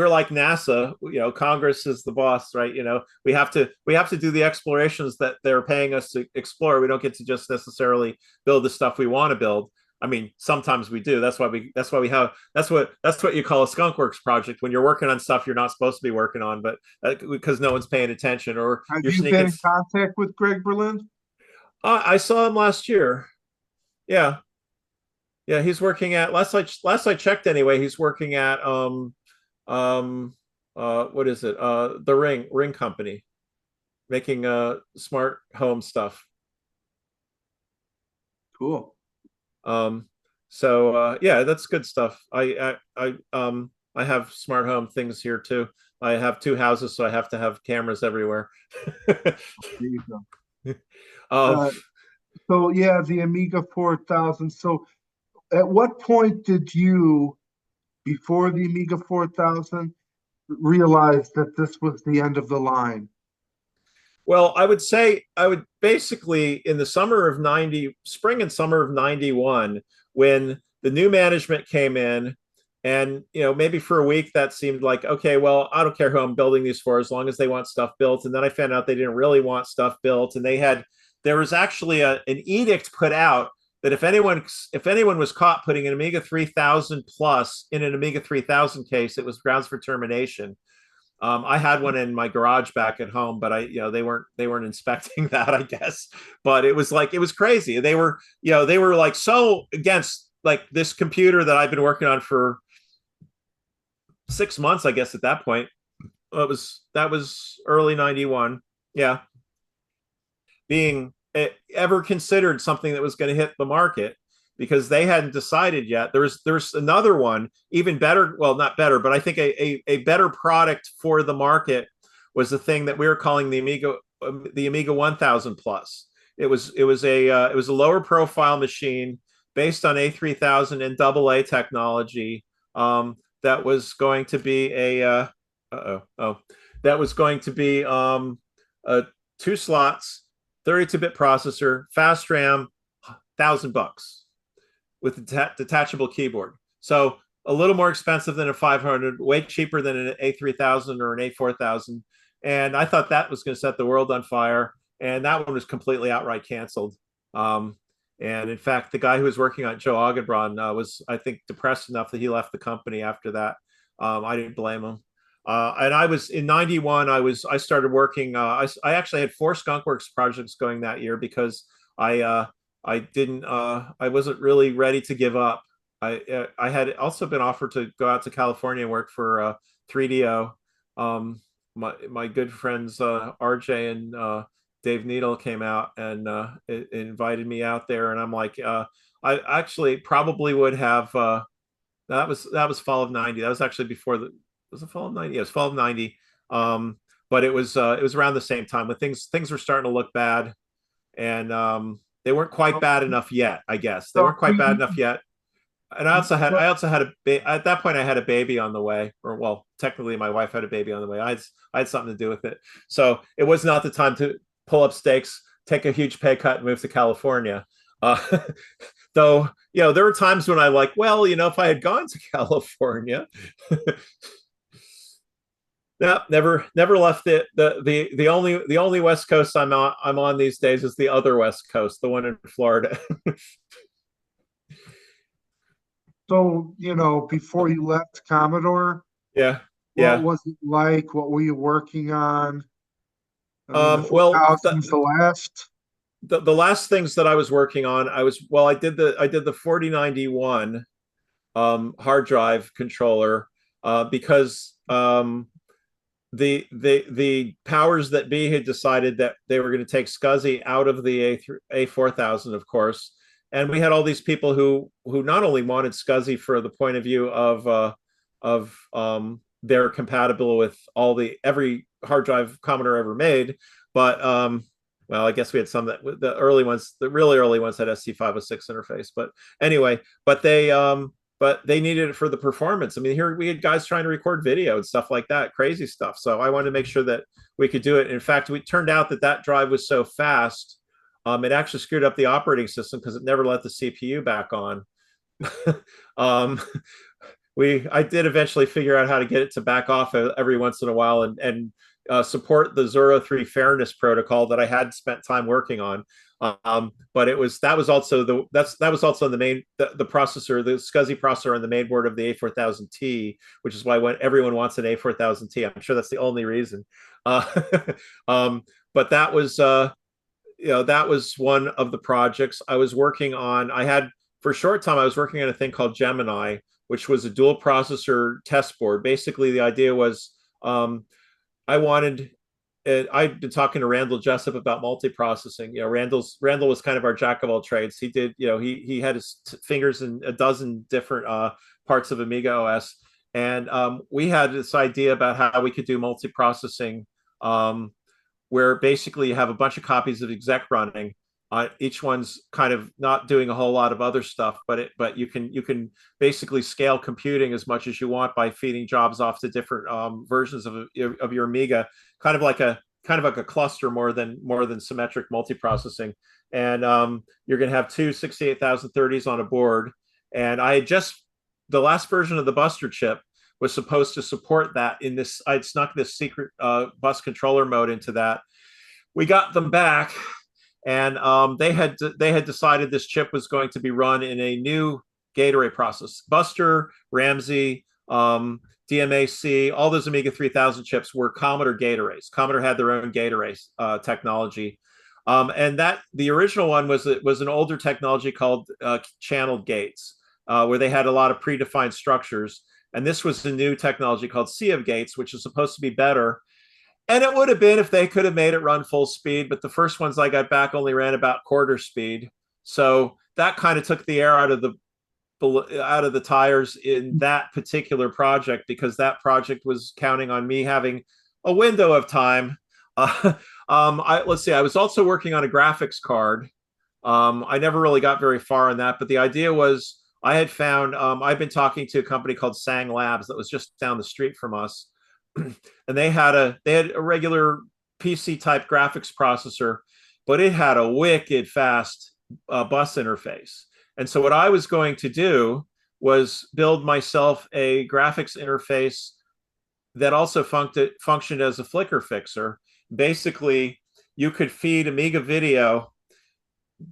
like NASA, Congress is the boss, right? We have to do the explorations that they're paying us to explore. We don't get to just necessarily build the stuff we want to build. I mean, sometimes we do. That's what you call a skunkworks project, when you're working on stuff you're not supposed to be working on, but because no one's paying attention, or Have you're you been sneaking. in contact with Greg Berlin? I saw him last year. Yeah, yeah. He's working at last I checked anyway. He's working at what is it? The Ring Company, making smart home stuff. Cool. Yeah, that's good stuff. I have smart home things here too. I have two houses, so I have to have cameras everywhere. There you go. um, So yeah, the Amiga 4000. So at what point did you, before the Amiga 4000, realize that this was the end of the line? well, I would basically, in the spring and summer of 91, when the new management came in, and maybe for a week that seemed like, okay, well, I don't care who I'm building these for as long as they want stuff built. And then I found out they didn't really want stuff built, and there was actually an edict put out that if anyone was caught putting an Amiga 3000 Plus in an Amiga 3000 case, it was grounds for termination. I had one in my garage back at home, but they weren't inspecting that, I guess. But it was crazy. They were like so against like this computer that I've been working on for 6 months, I guess at that point. That was early 91. Yeah, being ever considered something that was going to hit the market, because they hadn't decided yet. There's another one, even better. Well, not better, but I think a better product for the market was the thing that we were calling the Amiga 1000 Plus. It was a lower profile machine based on A3000 and AA technology. That was going to be that was going to be a 2 slots, 32-bit processor, fast RAM, $1,000 with a detachable keyboard. So a little more expensive than a 500, way cheaper than an A3000 or an A4000. And I thought that was going to set the world on fire. And that one was completely outright canceled. And in fact, the guy who was working on Joe Augenbraun was, I think, depressed enough that he left the company after that. I didn't blame him. And I was in '91. I started working. I actually had 4 Skunkworks projects going that year because I didn't. I wasn't really ready to give up. I had also been offered to go out to California and work for 3DO. My good friends RJ and Dave Needle came out and invited me out there, and I'm like, I actually probably would have. That was fall of '90. That was actually before the. Was it fall of '90? Yeah, it was fall of '90. But it was around the same time when things were starting to look bad, and they weren't quite bad enough yet. I guess they weren't quite bad enough yet. And I also had at that point I had a baby on the way, or well, technically my wife had a baby on the way. I had something to do with it, so it was not the time to pull up stakes, take a huge pay cut, and move to California. Though there were times when I like, well, if I had gone to California, no, never left it. The only West Coast I'm on these days is the other West Coast, the one in Florida. So, before you left Commodore, Yeah, what yeah. was it like? What were you working on? I mean, the Well, 4000's the last. the last things that I was working on, I did the 4091 hard drive controller because the powers that be had decided that they were going to take SCSI out of the A4000, of course, and we had all these people who not only wanted SCSI for the point of view of they're compatible with every hard drive Commodore ever made, but well, I guess we had some that the really early ones had ST506 interface, but anyway, but they needed it for the performance. I mean, here we had guys trying to record video and stuff like that, crazy stuff. So I wanted to make sure that we could do it. In fact, it turned out that drive was so fast, it actually screwed up the operating system because it never let the CPU back on. I did eventually figure out how to get it to back off every once in a while and support the Zorro III fairness protocol that I had spent time working on. But that was also the main the processor, the SCSI processor on the main board of the A4000T, which is why everyone wants an A4000T. I'm sure that's the only reason. But that was that was one of the projects I was working on. For a short time I was working on a thing called Gemini, which was a dual processor test board. Basically, the idea was I'd been talking to Randall Jessup about multiprocessing. Randall was kind of our jack of all trades. He did, he had his fingers in a dozen different parts of Amiga OS, and we had this idea about how we could do multiprocessing, where basically you have a bunch of copies of exec running. Each one's kind of not doing a whole lot of other stuff, but you can basically scale computing as much as you want by feeding jobs off to different versions of your Amiga, kind of like a cluster more than symmetric multiprocessing. And you're going to have two 6830s on a board. And the last version of the Buster chip was supposed to support that. I'd snuck this secret bus controller mode into that. We got them back. And they had decided this chip was going to be run in a new gate array process. Buster, Ramsey, DMAC, all those Amiga 3000 chips were Commodore gate arrays. Commodore had their own gate array technology, and the original one was an older technology called channeled gates, where they had a lot of predefined structures. And this was a new technology called sea of gates, which is supposed to be better. And it would have been if they could have made it run full speed, but the first ones I got back only ran about quarter speed. So that kind of took the air out of the tires in that particular project, because that project was counting on me having a window of time. Uh, let's see. I was also working on a graphics card. I never really got very far on that, but the idea was I had found I'd been talking to a company called Sang Labs that was just down the street from us, and they had a regular PC type graphics processor, but it had a wicked fast bus interface. And so what I was going to do was build myself a graphics interface that also functioned as a flicker fixer. Basically, you could feed Amiga video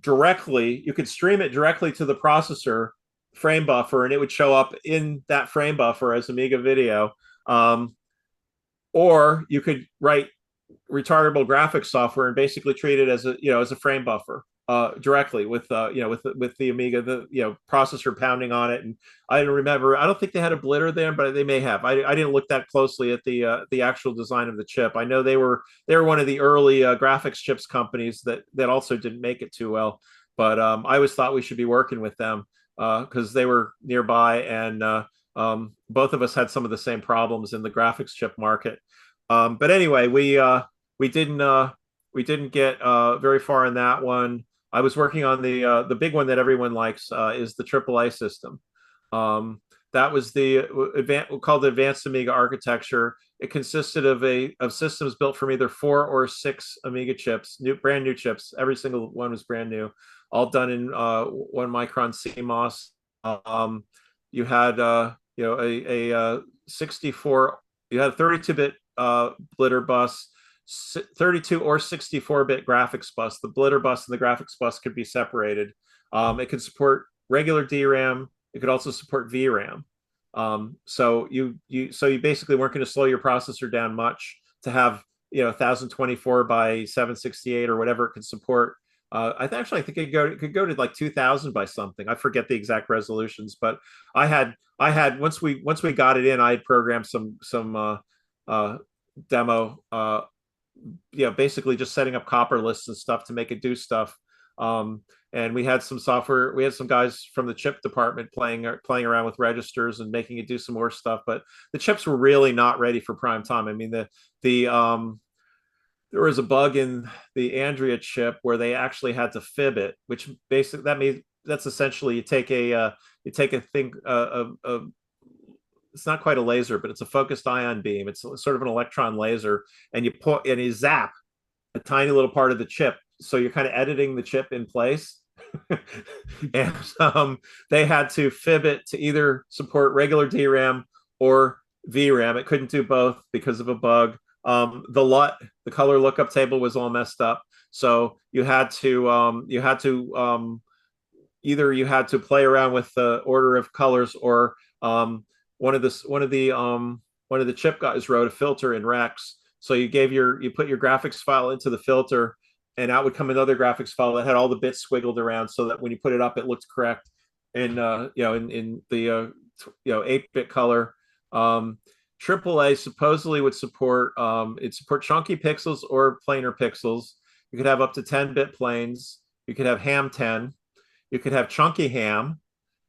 directly, you could stream it directly to the processor frame buffer, and it would show up in that frame buffer as Amiga video. Or you could write retardable graphics software and basically treat it as a frame buffer directly with with the Amiga, the processor pounding on it. And I don't remember, I don't think they had a blitter there, but they may have. I didn't look that closely at the actual design of the chip. I know they were one of the early graphics chips companies that also didn't make it too well, but I always thought we should be working with them because they were nearby, and both of us had some of the same problems in the graphics chip market. But anyway, we didn't get very far in that one. I was working on the big one that everyone likes, is the AAA system. That was called the Advanced Amiga Architecture. It consisted of systems built from either 4 or 6 Amiga chips, brand new chips. Every single one was brand new, all done in 1 micron CMOS. You had a 64. You had a 32-bit blitter bus, 32 or 64-bit graphics bus. The blitter bus and the graphics bus could be separated. It could support regular DRAM. It could also support VRAM. So you basically weren't going to slow your processor down much to have 1024 by 768 or whatever it could support. I think it could go to like 2000 by something. I forget the exact resolutions, but I had once we got it in, I had programmed some demo, basically just setting up copper lists and stuff to make it do stuff. And we had some software. We had some guys from the chip department playing around with registers and making it do some more stuff. But the chips were really not ready for prime time. I mean, there was a bug in the Andrea chip where they actually had to fib it, which basically that's essentially you take a thing it's not quite a laser, but it's a focused ion beam. It's sort of an electron laser, and you zap a tiny little part of the chip. So you're kind of editing the chip in place. And they had to fib it to either support regular DRAM or VRAM. It couldn't do both because of a bug. The color lookup table was all messed up. So you had to either you had to play around with the order of colors, or one of the chip guys wrote a filter in Rex. So you put your graphics file into the filter, and out would come another graphics file that had all the bits squiggled around, so that when you put it up, it looked correct in the 8-bit color. AAA supposedly would support chunky pixels or planar pixels. You could have up to 10-bit planes. You could have ham 10. You could have chunky ham,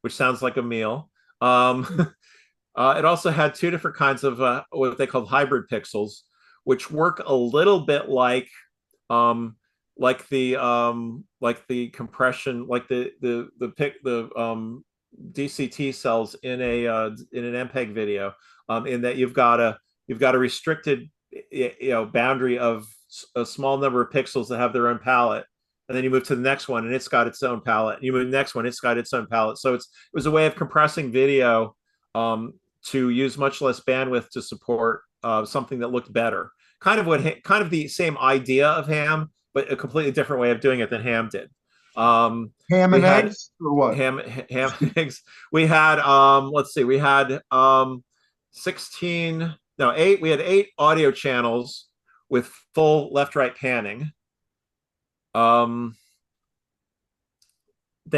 which sounds like a meal. It also had 2 different kinds of what they called hybrid pixels, which work a little bit like the compression, like the DCT cells in an MPEG video, in that you've got a restricted boundary of a small number of pixels that have their own palette, and then you move to the next one and it's got its own palette, and you move to the next one, it's got its own palette. So it was a way of compressing video to use much less bandwidth to support something that looked better. Kind of the same idea of ham, but a completely different way of doing it than ham did. Ham and eggs or what? Ham and eggs. We had let's see, we had 8. We had 8 audio channels with full left-right panning. They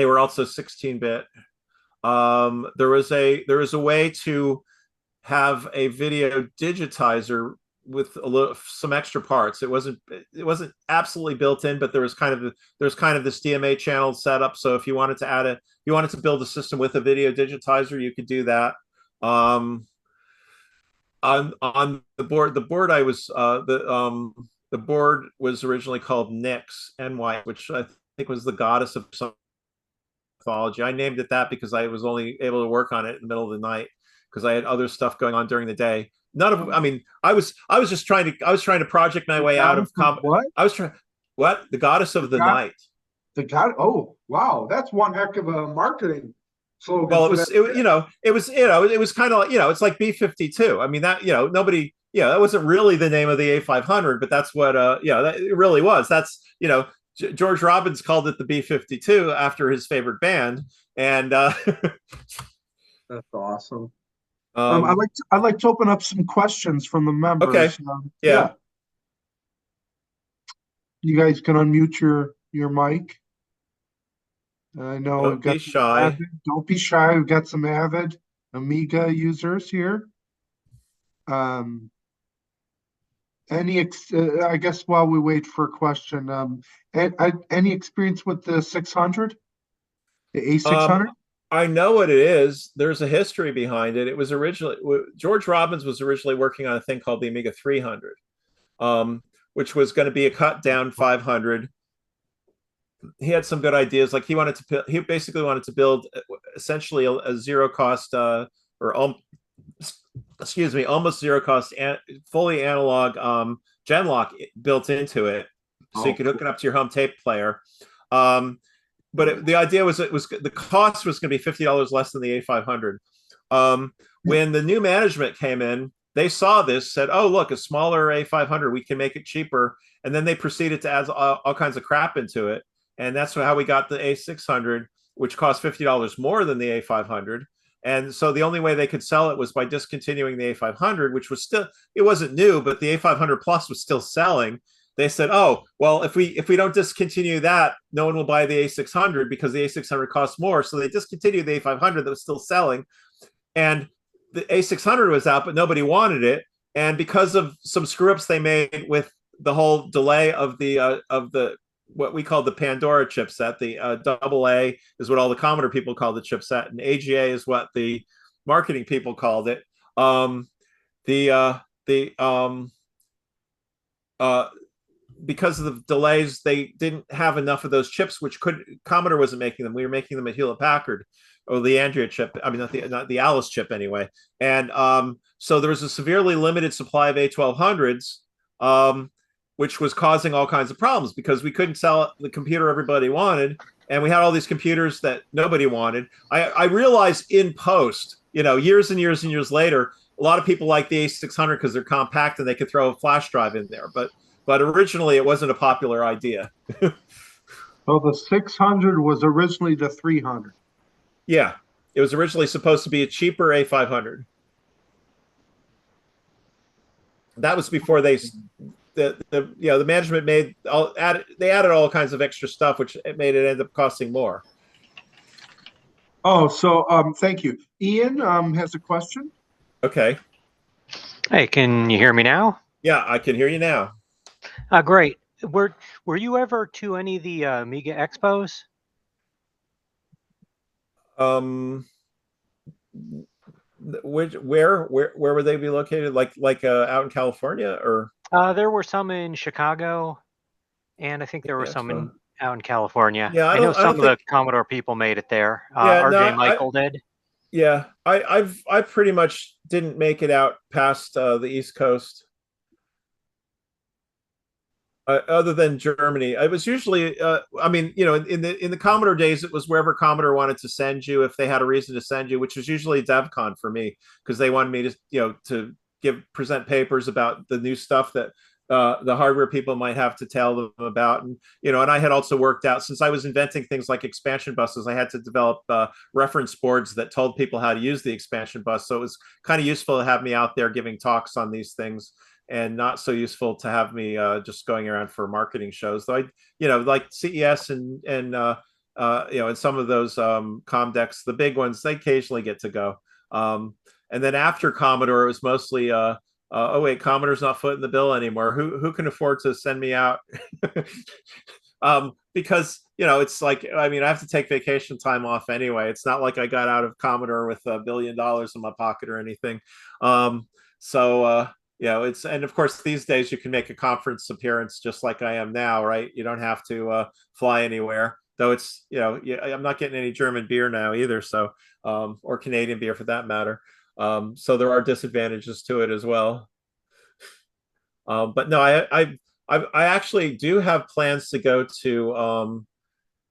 were also 16-bit. There was a way to have a video digitizer with some extra parts. It wasn't absolutely built in, but there was kind of this DMA channel set up. So if you wanted to build a system with a video digitizer, you could do that. on the board I was the board was originally called Nyx, NY, which I think was the goddess of some mythology. I named it that because I was only able to work on it in the middle of the night because I had other stuff going on during the day. None of, I mean, I was just trying to project my The way out goddess of of what? I was trying, what? The goddess The of the god, night. the god. Oh, wow, that's one heck of a marketing slogan Well, for that. it was kind of like, it's like B-52. I mean, that, nobody, that wasn't really the name of the A500, but that's what, that it really was. That's, George Robbins called it the B-52 after his favorite band. And, That's awesome. um, I'd like to open up some questions from the okay. members. Yeah. Yeah, you guys can unmute your mic. I know we've Don't be got some shy. avid. Don't be shy. We've got some avid Amiga users here. Um, I guess while we wait for a question, any experience with the 600, the Um, A600? I know what it is. There's a history behind it. It was originally George Robbins was originally working on a thing called the Amiga 300, which was going to be a cut down 500. He had some good ideas. Like he basically wanted to build essentially a zero cost or excuse me, almost zero cost fully analog gen lock built into it, so you Oh, could hook cool. it up to your home tape player. Um, but the idea was the cost was going to be $50 less than the A500. When the new management came in, they saw this, said, "Oh, look, a smaller A500, we can make it cheaper." And then they proceeded to add all kinds of crap into it, and that's how we got the A600, which cost $50 more than the A500. And so the only way they could sell it was by discontinuing the A500, which was still, it wasn't new, but the A500 Plus was still selling. They said, "Oh, well, if we don't discontinue that, no one will buy the A600 because the A600 costs more." So they discontinued the A500 that was still selling, and the A600 was out, but nobody wanted it. And because of some screw ups they made with the whole delay of the what we call the Pandora chipset, the double A is what all the Commodore people call the chipset, and AGA is what the marketing people called it. Um, the uh, because of the delays, they didn't have enough of those chips, which Commodore wasn't making them. We were making them at Hewlett Packard, or the Andrea chip. I mean, not the Alice chip anyway. And so there was a severely limited supply of A1200s, which was causing all kinds of problems because we couldn't sell the computer everybody wanted, and we had all these computers that nobody wanted. I realized in post, years and years and years later, a lot of people like the A600 because they're compact and they could throw a flash drive in there, but originally it wasn't a popular idea. So the 600 was originally the 300. Yeah, it was originally supposed to be a cheaper A500. That was before the management they added all kinds of extra stuff, which made it end up costing more. Oh, so thank you. Ian has a question. Okay. Hey, can you hear me now? Yeah, I can hear you now. Great. Were you ever to any of the Amiga expos? Where would they be located? Like out in California, or? There were some in Chicago, and I think there were some out in California. Yeah, I know some of the Commodore people made it there. RJ Michael did. Yeah, I pretty much didn't make it out past the East Coast. Other than Germany, I was usually, I mean, in the Commodore days, it was wherever Commodore wanted to send you if they had a reason to send you, which was usually DevCon for me because they wanted me to present papers about the new stuff that the hardware people might have to tell them about, and I had also worked out, since I was inventing things like expansion buses, I had to develop reference boards that told people how to use the expansion bus. So it was kind of useful to have me out there giving talks on these things, and not so useful to have me just going around for marketing shows. Though like CES and some of those Comdex, the big ones, they occasionally get to go. And then after Commodore, it was mostly oh wait, Commodore's not footing the bill anymore. Who can afford to send me out? because it's like, I mean, I have to take vacation time off anyway. It's not like I got out of Commodore with $1 billion in my pocket or anything. So it's, and of course these days you can make a conference appearance just like I am now, right? You don't have to fly anywhere. Though it's, I'm not getting any German beer now either, so or Canadian beer for that matter. So there are disadvantages to it as well. But no, I actually do have plans to go to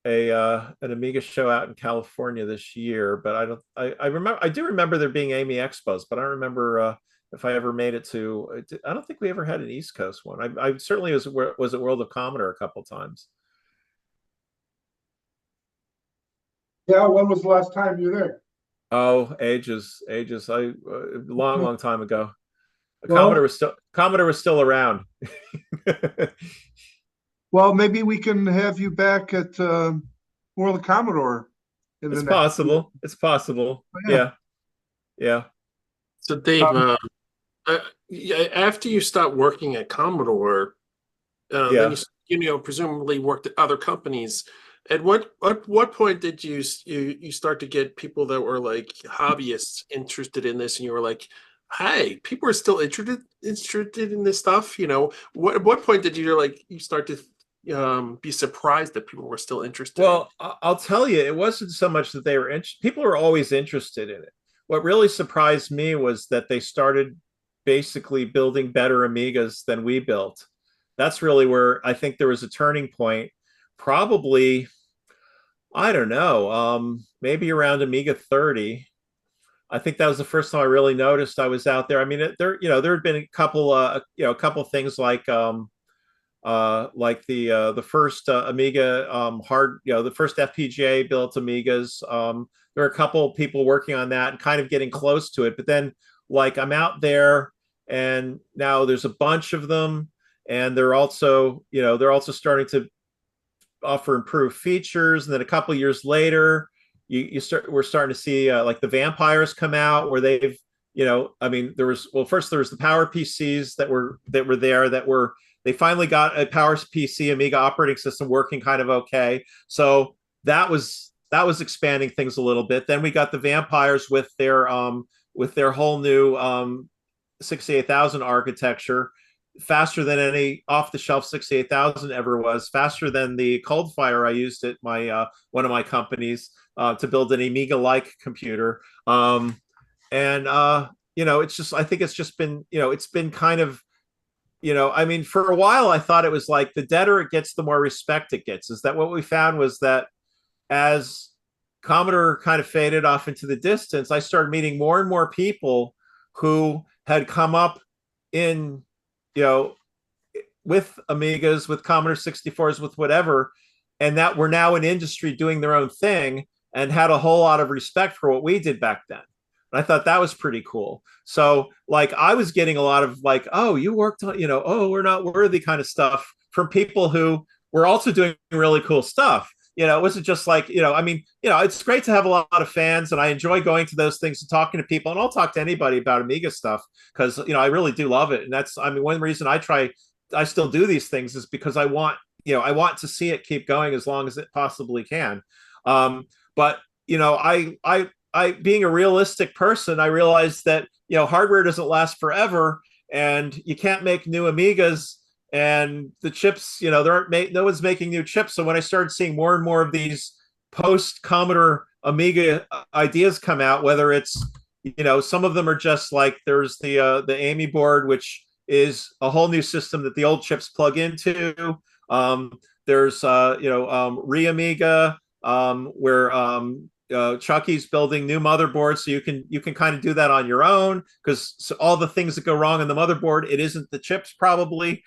an Amiga show out in California this year, but I do remember there being Amy Expos, but I don't remember if I ever made it to. I don't think we ever had an East Coast one. I certainly was at World of Commodore a couple times. Yeah, when was the last time you were there? Oh, ages. Long time ago. Well, Commodore was still around. well, maybe we can have you back at World of Commodore. It's possible. It's possible. Yeah. Yeah. So Dave, after you stopped working at Commodore, then you presumably worked at other companies. At what point did you start to get people that were like hobbyists interested in this, and you were like, hey, people are still interested in this stuff? At what point did you start to be surprised that people were still interested? Well, I'll tell you, it wasn't so much that they were interested. People are always interested in it. What really surprised me was that they started basically building better Amigas than we built. That's really where I think there was a turning point. Probably, I don't know, maybe around Amiga 30. I think that was the first time I really noticed I was out there. I mean, there had been a couple things like the first Amiga hard, the first FPGA built Amigas. There are a couple of people working on that and kind of getting close to it. But then, like, I'm out there, and now there's a bunch of them, and they're also starting to offer improved features. And then a couple of years later, we're starting to see like the Vampires come out, where they've, I mean, first there was the Power PCs that were there they finally got a Power PC Amiga operating system working kind of okay. So that was expanding things a little bit. Then we got the Vampires with their whole new 68000 architecture, faster than any off-the-shelf 68000 ever was, faster than the Coldfire I used at my one of my companies to build an Amiga-like computer. It's just, I think it's just been, it's been kind of, I mean, for a while I thought it was like the deader it gets, the more respect it gets. Is that what we found was that as Commodore kind of faded off into the distance, I started meeting more and more people who had come up in, with Amigas, with Commodore 64s, with whatever, and that were now in industry doing their own thing and had a whole lot of respect for what we did back then. And I thought that was pretty cool. So, like, I was getting a lot of like, oh, you worked on, oh, we're not worthy kind of stuff from people who were also doing really cool stuff. It wasn't just like, I mean, it's great to have a lot of fans, and I enjoy going to those things and talking to people, and I'll talk to anybody about Amiga stuff because, I really do love it. And that's, I mean, one reason I still do these things is because I want to see it keep going as long as it possibly can. But, I being a realistic person, I realized that, hardware doesn't last forever, and you can't make new Amigas, and the chips, no one's making new chips. So when I started seeing more and more of these post Commodore Amiga ideas come out, whether it's, some of them are just like, there's the Amy board, which is a whole new system that the old chips plug into. There's Re-Amiga, where Chucky's building new motherboards, so you can kind of do that on your own, because all the things that go wrong on the motherboard, it isn't the chips probably.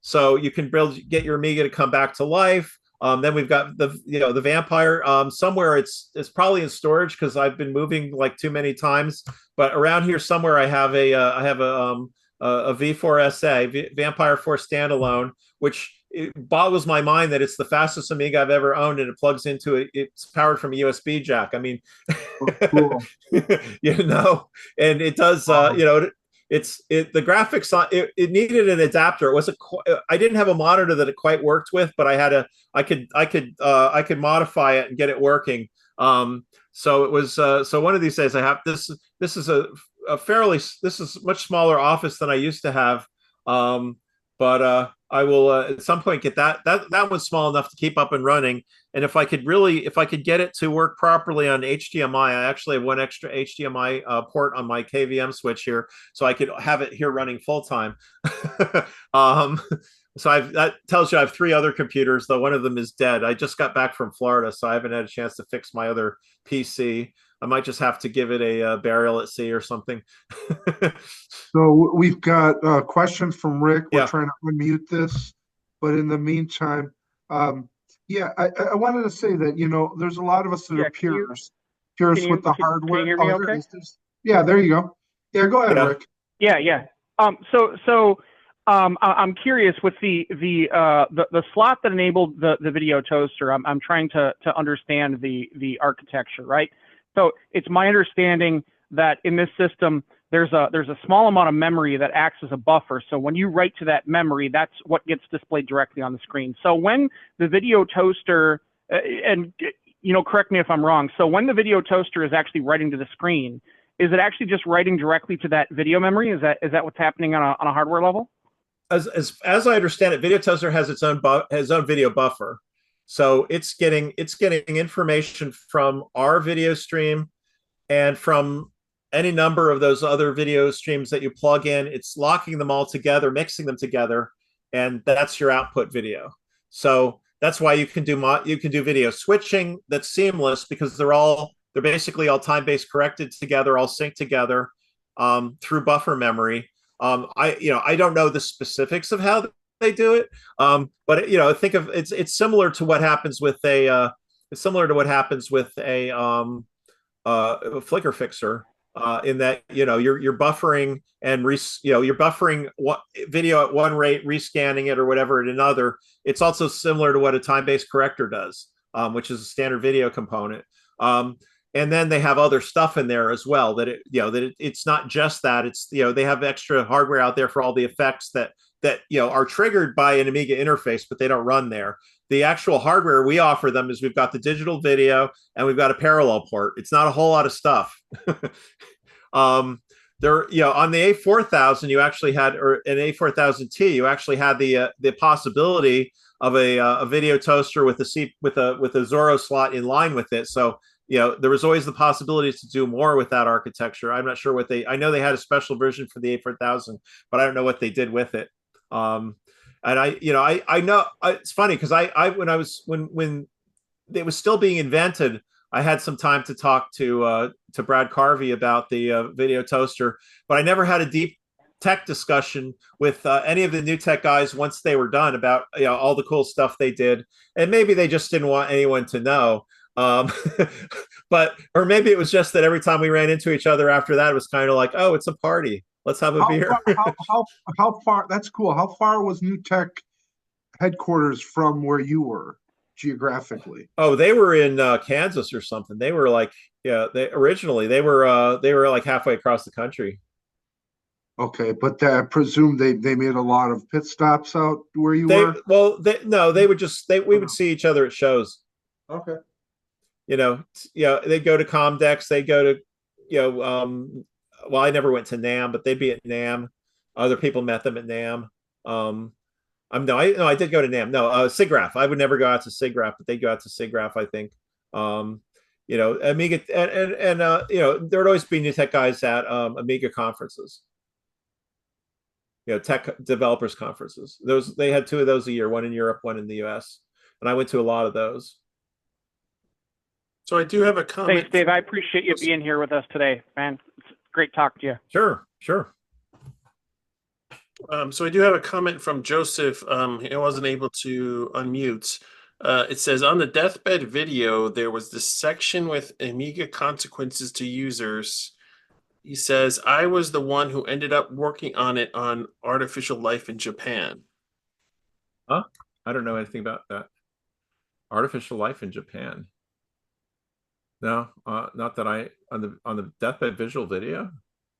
So you can get your Amiga to come back to life. Then we've got the Vampire. Somewhere it's probably in storage because I've been moving like too many times. But around here somewhere I have a V4SA, Vampire 4 standalone, which it boggles my mind that it's the fastest Amiga I've ever owned, and it plugs into it. It's powered from a USB jack. I mean, cool. and it does, the graphics on it needed an adapter. It wasn't I didn't have a monitor that it quite worked with, but I could modify it and get it working. So it was so one of these days I have this is this is a much smaller office than I used to have. But I will at some point get that one's small enough to keep up and running. And if I could get it to work properly on HDMI, I actually have one extra HDMI port on my KVM switch here, so I could have it here running full time. So that tells you I have 3 other computers, though one of them is dead. I just got back from Florida, so I haven't had a chance to fix my other PC. I might just have to give it a burial at sea or something. So we've got a question from Rick. We're Yeah. trying to unmute this, but in the meantime, yeah, I wanted to say that, there's a lot of us that Yeah, are can you- purists with the can hardware. you hear me Oh, okay? Yeah, there you go. Yeah, go ahead, Yeah. Rick. Yeah. I'm curious with the slot that enabled the video toaster. I'm trying to understand the architecture, right? So it's my understanding that in this system there's a small amount of memory that acts as a buffer. So when you write to that memory, that's what gets displayed directly on the screen. So when the video toaster and correct me if I'm wrong. So when the video toaster is actually writing to the screen, is it actually just writing directly to that video memory? Is that what's happening on a hardware level? As I understand it, Video Toaster has its own video buffer, so it's getting information from our video stream and from any number of those other video streams that you plug in. It's locking them all together, mixing them together, and that's your output video. So that's why you can do video switching that's seamless, because they're basically all time-based corrected together, all synced together through buffer memory. I don't know the specifics of how they do it, but think of it's similar to what happens with a flicker fixer, in that you're buffering and you're buffering video at one rate, rescanning it or whatever at another. It's also similar to what a time-based corrector does, which is a standard video component. And then they have other stuff in there as well it's not just that. It's they have extra hardware out there for all the effects that are triggered by an Amiga interface, but they don't run there. The actual hardware we offer them is we've got the digital video and we've got a parallel port. It's not a whole lot of stuff. On the A4000 you actually had, or an A4000T, you actually had the possibility of a video toaster with a Zorro slot in line with it. So there was always the possibility to do more with that architecture. I'm not sure I know they had a special version for the A4000, but I don't know what they did with it. And I know it's funny because when it was still being invented, I had some time to talk to Brad Carvey about the video toaster, but I never had a deep tech discussion with any of the new tech guys once they were done about all the cool stuff they did. And maybe they just didn't want anyone to know. Or maybe it was just that every time we ran into each other after that, it was kind of like, oh, it's a party. Let's have a beer. How far? That's cool. How far was New Tech headquarters from where you were geographically? Oh, they were in Kansas or something. They were like, originally they were like halfway across the country. Okay, but I presume they made a lot of pit stops out where you were. Well, we would see each other at shows. Okay. They go to Comdex, they go to, well, I never went to NAMM, but they'd be at NAMM. Other people met them at NAMM. I did go to NAMM. No, SIGGRAPH. I would never go out to SIGGRAPH, but they go out to SIGGRAPH, I think. Amiga, and there would always be new tech guys at Amiga conferences. Tech developers conferences. They had 2 of those a year, one in Europe, one in the US, and I went to a lot of those. So I do have a comment. Thanks, Dave. I appreciate you being here with us today, man. It's great talking to you. Sure. So I do have a comment from Joseph. He wasn't able to unmute. It says, on the deathbed video, there was this section with Amiga consequences to users. He says, I was the one who ended up working on it on Artificial Life in Japan. Huh? I don't know anything about that. Artificial Life in Japan. No, not that on the deathbed visual video.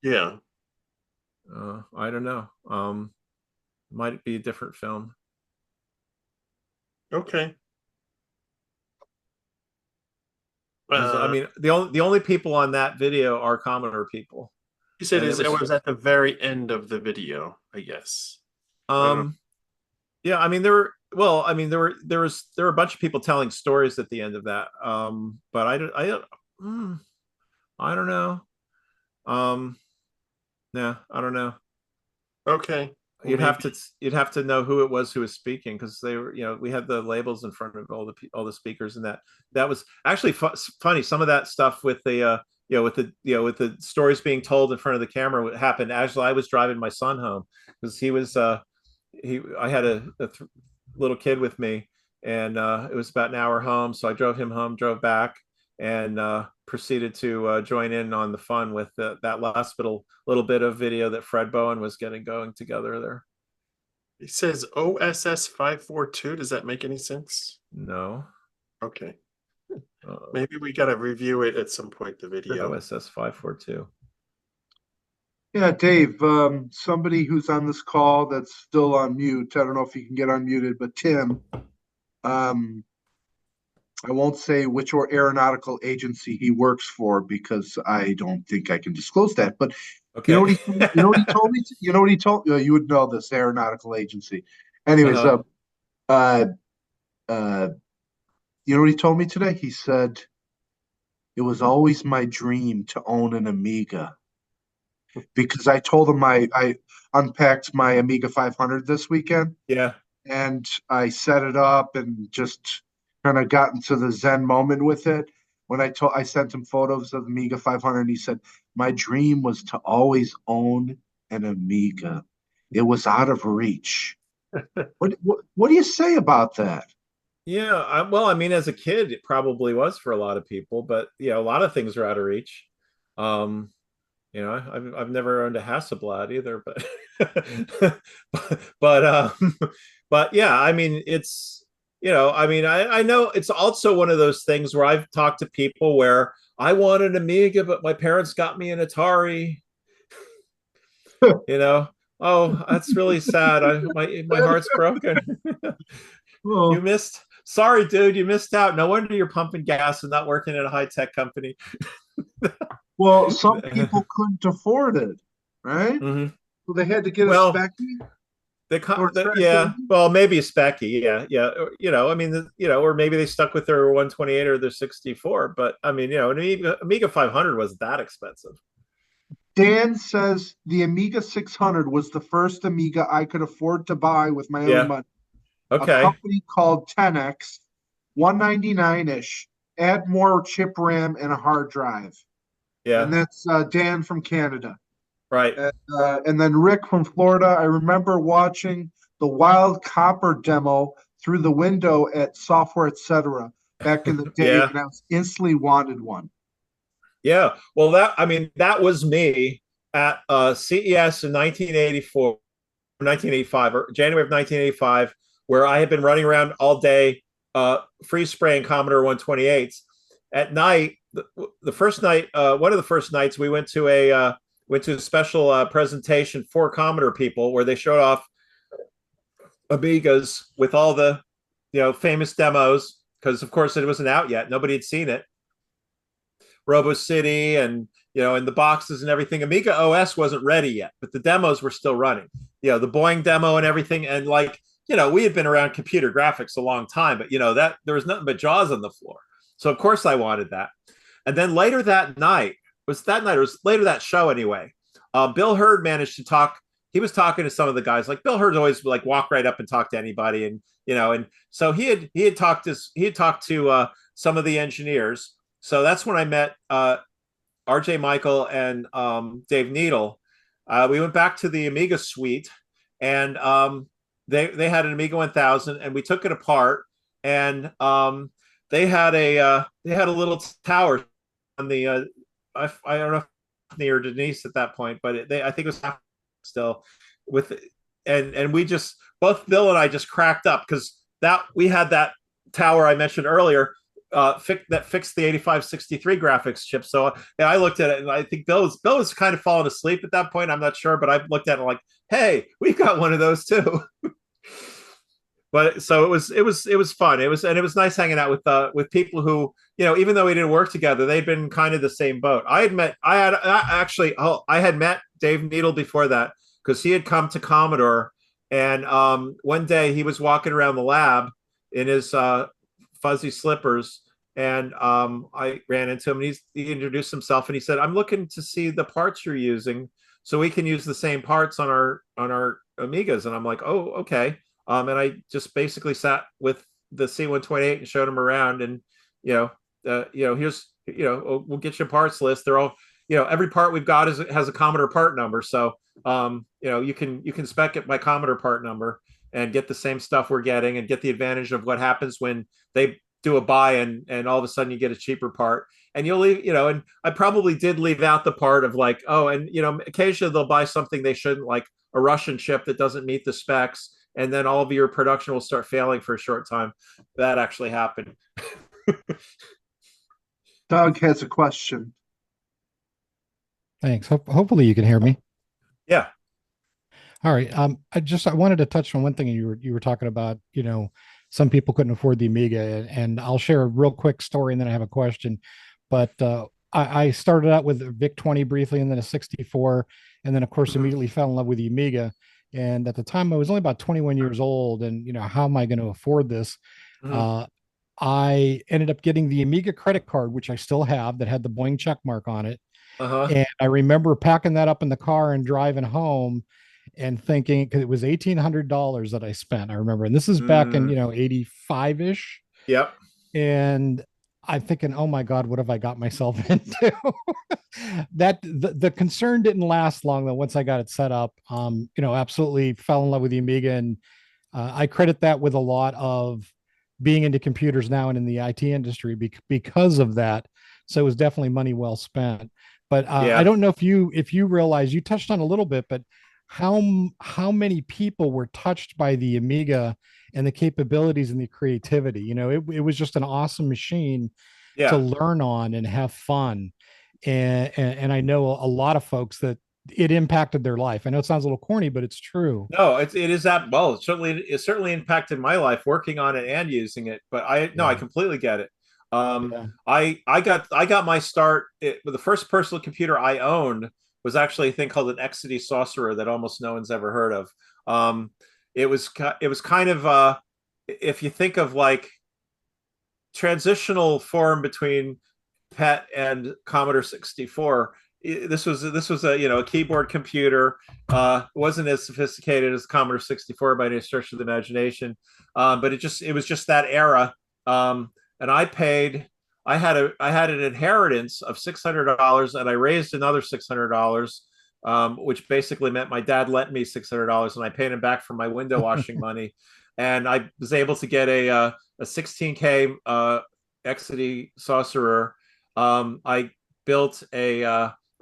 Yeah. I don't know. Might be a different film. Okay. I mean, the only people on that video are Commodore people. You said And it was at the very end of the video, I guess. Yeah, I mean there were there were a bunch of people telling stories at the end of that. But I don't know. Yeah, I don't know. Okay. Well, You'd have to know who it was who was speaking, because they were, we had the labels in front of all the speakers, and that was actually funny. Some of that stuff with the with the stories being told in front of the camera happened as I was driving my son home, because he was I had a little kid with me, and it was about an hour home, so I drove him home, drove back, and proceeded to join in on the fun with that last little bit of video that Fred Bowen was getting going together there. It says OSS 542. Does that make any sense? No. Okay. Maybe we got to review it at some point, the video. OSS 542. Yeah, Dave, somebody who's on this call that's still on mute. I don't know if you can get unmuted, but Tim, I won't say which aeronautical agency he works for, because I don't think I can disclose that. But okay. You know what he told me? You know what he told you? You would know this aeronautical agency. Anyways, you know what he told me today? He said, "It was always my dream to own an Amiga." Because I told him I unpacked my Amiga 500 this weekend. Yeah. And I set it up and just kind of got into the Zen moment with it. When I sent him photos of the Amiga 500, and he said, my dream was to always own an Amiga. It was out of reach. What do you say about that? Yeah, well, I mean, as a kid, it probably was for a lot of people, but a lot of things are out of reach. I've never owned a Hasselblad either, but yeah, I mean, it's I know it's also one of those things where I've talked to people where I want an Amiga, but my parents got me an Atari. Oh, that's really sad. My heart's broken. Well, sorry, dude, you missed out. No wonder you're pumping gas and not working at a high-tech company. Well, some people couldn't afford it, right? Mm-hmm. So they had to get a Specky. Well, maybe a Specky, yeah. I mean, or maybe they stuck with their 128 or their 64. But I mean, an Amiga 500 wasn't that expensive. Dan says the Amiga 600 was the first Amiga I could afford to buy with my own money. Okay. A company called 10X, $199-ish. Add more chip RAM and a hard drive. Yeah. And that's Dan from Canada. Right. And then Rick from Florida. I remember watching the Wild Copper demo through the window at Software Etc. back in the day, and I was instantly wanted one. Yeah. Well, that was me at CES in 1984, 1985, or January of 1985, where I had been running around all day, free spraying Commodore 128s. At night, the first night, one of the first nights, we went to a special presentation for Commodore people where they showed off Amigas with all the famous demos, because of course it wasn't out yet, nobody had seen it. Robo City and and the boxes and everything. Amiga OS wasn't ready yet, but the demos were still running. The Boeing demo and everything, and we had been around computer graphics a long time, but that there was nothing but JAWS on the floor. So of course I wanted that. And then later that night, it was later that show anyway, Bil Herd managed to talk. He was talking to some of the guys. Like Bil Herd always walk right up and talk to anybody, and and so he had talked to some of the engineers. So that's when I met R.J. Michael and Dave Needle. We went back to the Amiga suite, and they had an Amiga 1000, and we took it apart, and they had a little tower on the I don't know if near Denise at that point, but I think it was still with, and we both Bill and I just cracked up because that we had that tower I mentioned earlier that fixed the 8563 graphics chip. So I looked at it, and I think Bill was kind of falling asleep at that point. I'm not sure, but I looked at it like, hey, we've got one of those too. But so it was fun. It was nice hanging out with people who, even though we didn't work together, they'd been kind of the same boat. I had met Dave Needle before that, because he had come to Commodore, and one day he was walking around the lab in his fuzzy slippers, and I ran into him, and he introduced himself, and he said, "I'm looking to see the parts you're using, so we can use the same parts on our Amigas." And I'm like, "Oh, okay." And I just basically sat with the C128 and showed him around, and here's we'll get you a parts list. They're all, every part we've got has a Commodore part number, so you can spec it by Commodore part number and get the same stuff we're getting, and get the advantage of what happens when they do a buy, and all of a sudden you get a cheaper part. And you'll leave, and I probably did leave out the part of like, oh, and occasionally they'll buy something they shouldn't, like a Russian chip that doesn't meet the specs, and then all of your production will start failing for a short time. That actually happened. Doug has a question. Thanks. Hopefully you can hear me. Yeah. All right. I wanted to touch on one thing you were talking about. Some people couldn't afford the Amiga, and I'll share a real quick story, and then I have a question. But I started out with a VIC-20 briefly, and then a 64, and then of course immediately fell in love with the Amiga. And at the time I was only about 21 years old, and how am I going to afford this? I ended up getting the Amiga credit card, which I still have, that had the Boeing check mark on it. And I remember packing that up in the car and driving home and thinking, because it was $1,800 that I spent, I remember. And this is back in 85-ish. Yep. And I'm thinking, oh my God, what have I got myself into? The concern didn't last long though. Once I got it set up, absolutely fell in love with the Amiga, and I credit that with a lot of being into computers now and in the IT industry because of that. So it was definitely money well spent. But I don't know if you realize, you touched on a little bit, but how many people were touched by the Amiga and the capabilities and the creativity. It was just an awesome machine to learn on and have fun. And I know a lot of folks that it impacted their life. I know it sounds a little corny, but it's true. No, it is that. Well, it certainly impacted my life working on it and using it. But I completely get it. I got my start with the first personal computer I owned was actually a thing called an Exidy Sorcerer that almost no one's ever heard of. It was kind of if you think of like transitional form between PET and Commodore 64. This was a keyboard computer. Wasn't as sophisticated as Commodore 64 by any stretch of the imagination, but it was just that era. And I had an inheritance of $600, and I raised another $600, which basically meant my dad lent me $600, and I paid him back for my window washing money. And I was able to get a 16K Exidy Sorcerer. I built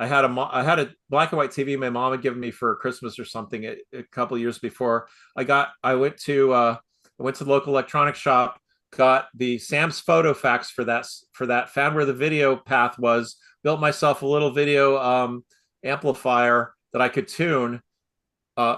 I had a black and white TV my mom had given me for Christmas or something a couple of years before. I went to the local electronics shop, got the Sam's photo fax for that, found where the video path was, built myself a little video amplifier that I could tune,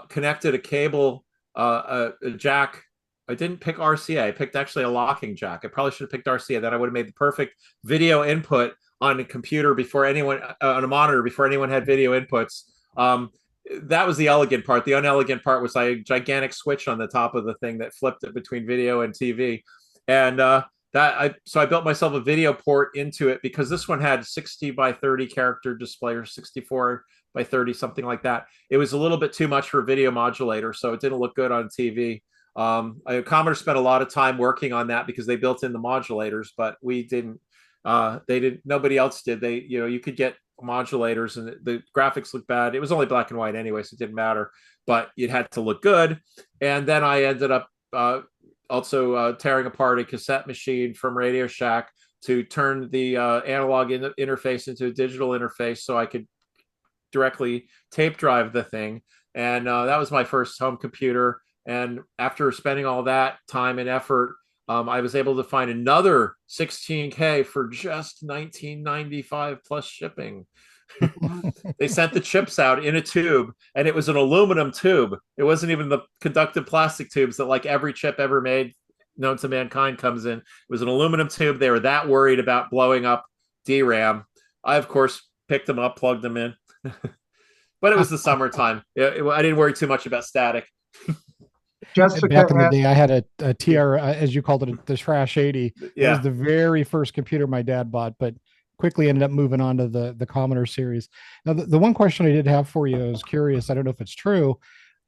connected a cable, a jack. I didn't pick RCA. I picked actually a locking jack. I probably should have picked RCA. Then I would have made the perfect video input on a computer on a monitor before anyone had video inputs. That was the elegant part. The unelegant part was a gigantic switch on the top of the thing that flipped it between video and TV. And so I built myself a video port into it, because this one had 60 by 30 character display, or 64 by 30, something like that. It was a little bit too much for a video modulator, so it didn't look good on TV. Commodore spent a lot of time working on that because they built in the modulators, but we didn't. Nobody else did. You could get modulators, and the graphics looked bad. It was only black and white anyway, so it didn't matter, but it had to look good. And then I ended up also tearing apart a cassette machine from Radio Shack to turn the analog interface into a digital interface so I could directly tape drive the thing. And that was my first home computer. And after spending all that time and effort, I was able to find another 16K for just $19.95 plus shipping. They sent the chips out in a tube, and it was an aluminum tube. It wasn't even the conductive plastic tubes that like every chip ever made known to mankind comes in. It was an aluminum tube. They were that worried about blowing up DRAM. I, of course, picked them up, plugged them in. But it was the summertime. I didn't worry too much about static. Jessica, back in the day, I had a TR, as you called it, the Trash 80. Yeah. It was the very first computer my dad bought, but quickly ended up moving on to the Commodore series. Now, the one question I did have for you, I was curious, I don't know if it's true.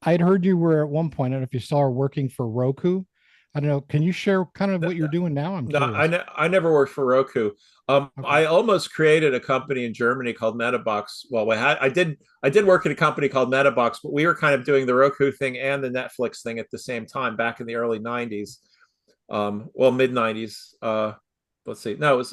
I'd heard you were at one point, I don't know if you saw her working for Roku. I don't know. Can you share kind of what you're doing now? I'm curious. I never worked for Roku. Okay. I almost created a company in Germany called Metabox. Well, I did work at a company called Metabox, but we were kind of doing the Roku thing and the Netflix thing at the same time back in the early 90s. Well, mid 90s. Let's see. No,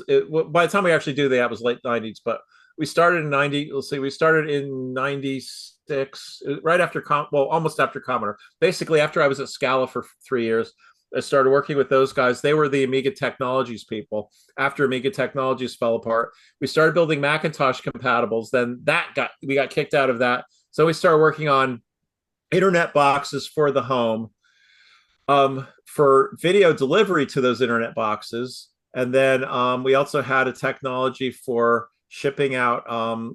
by the time we actually do that, it was late 90s, but we started in 90. Let's see. We started in 96, right after almost after Commodore. Basically, after I was at Scala for 3 years, I started working with those guys. They were the Amiga Technologies people. After Amiga Technologies fell apart, we started building Macintosh compatibles. Then we got kicked out of that. So we started working on internet boxes for the home, for video delivery to those internet boxes. And then we also had a technology for shipping out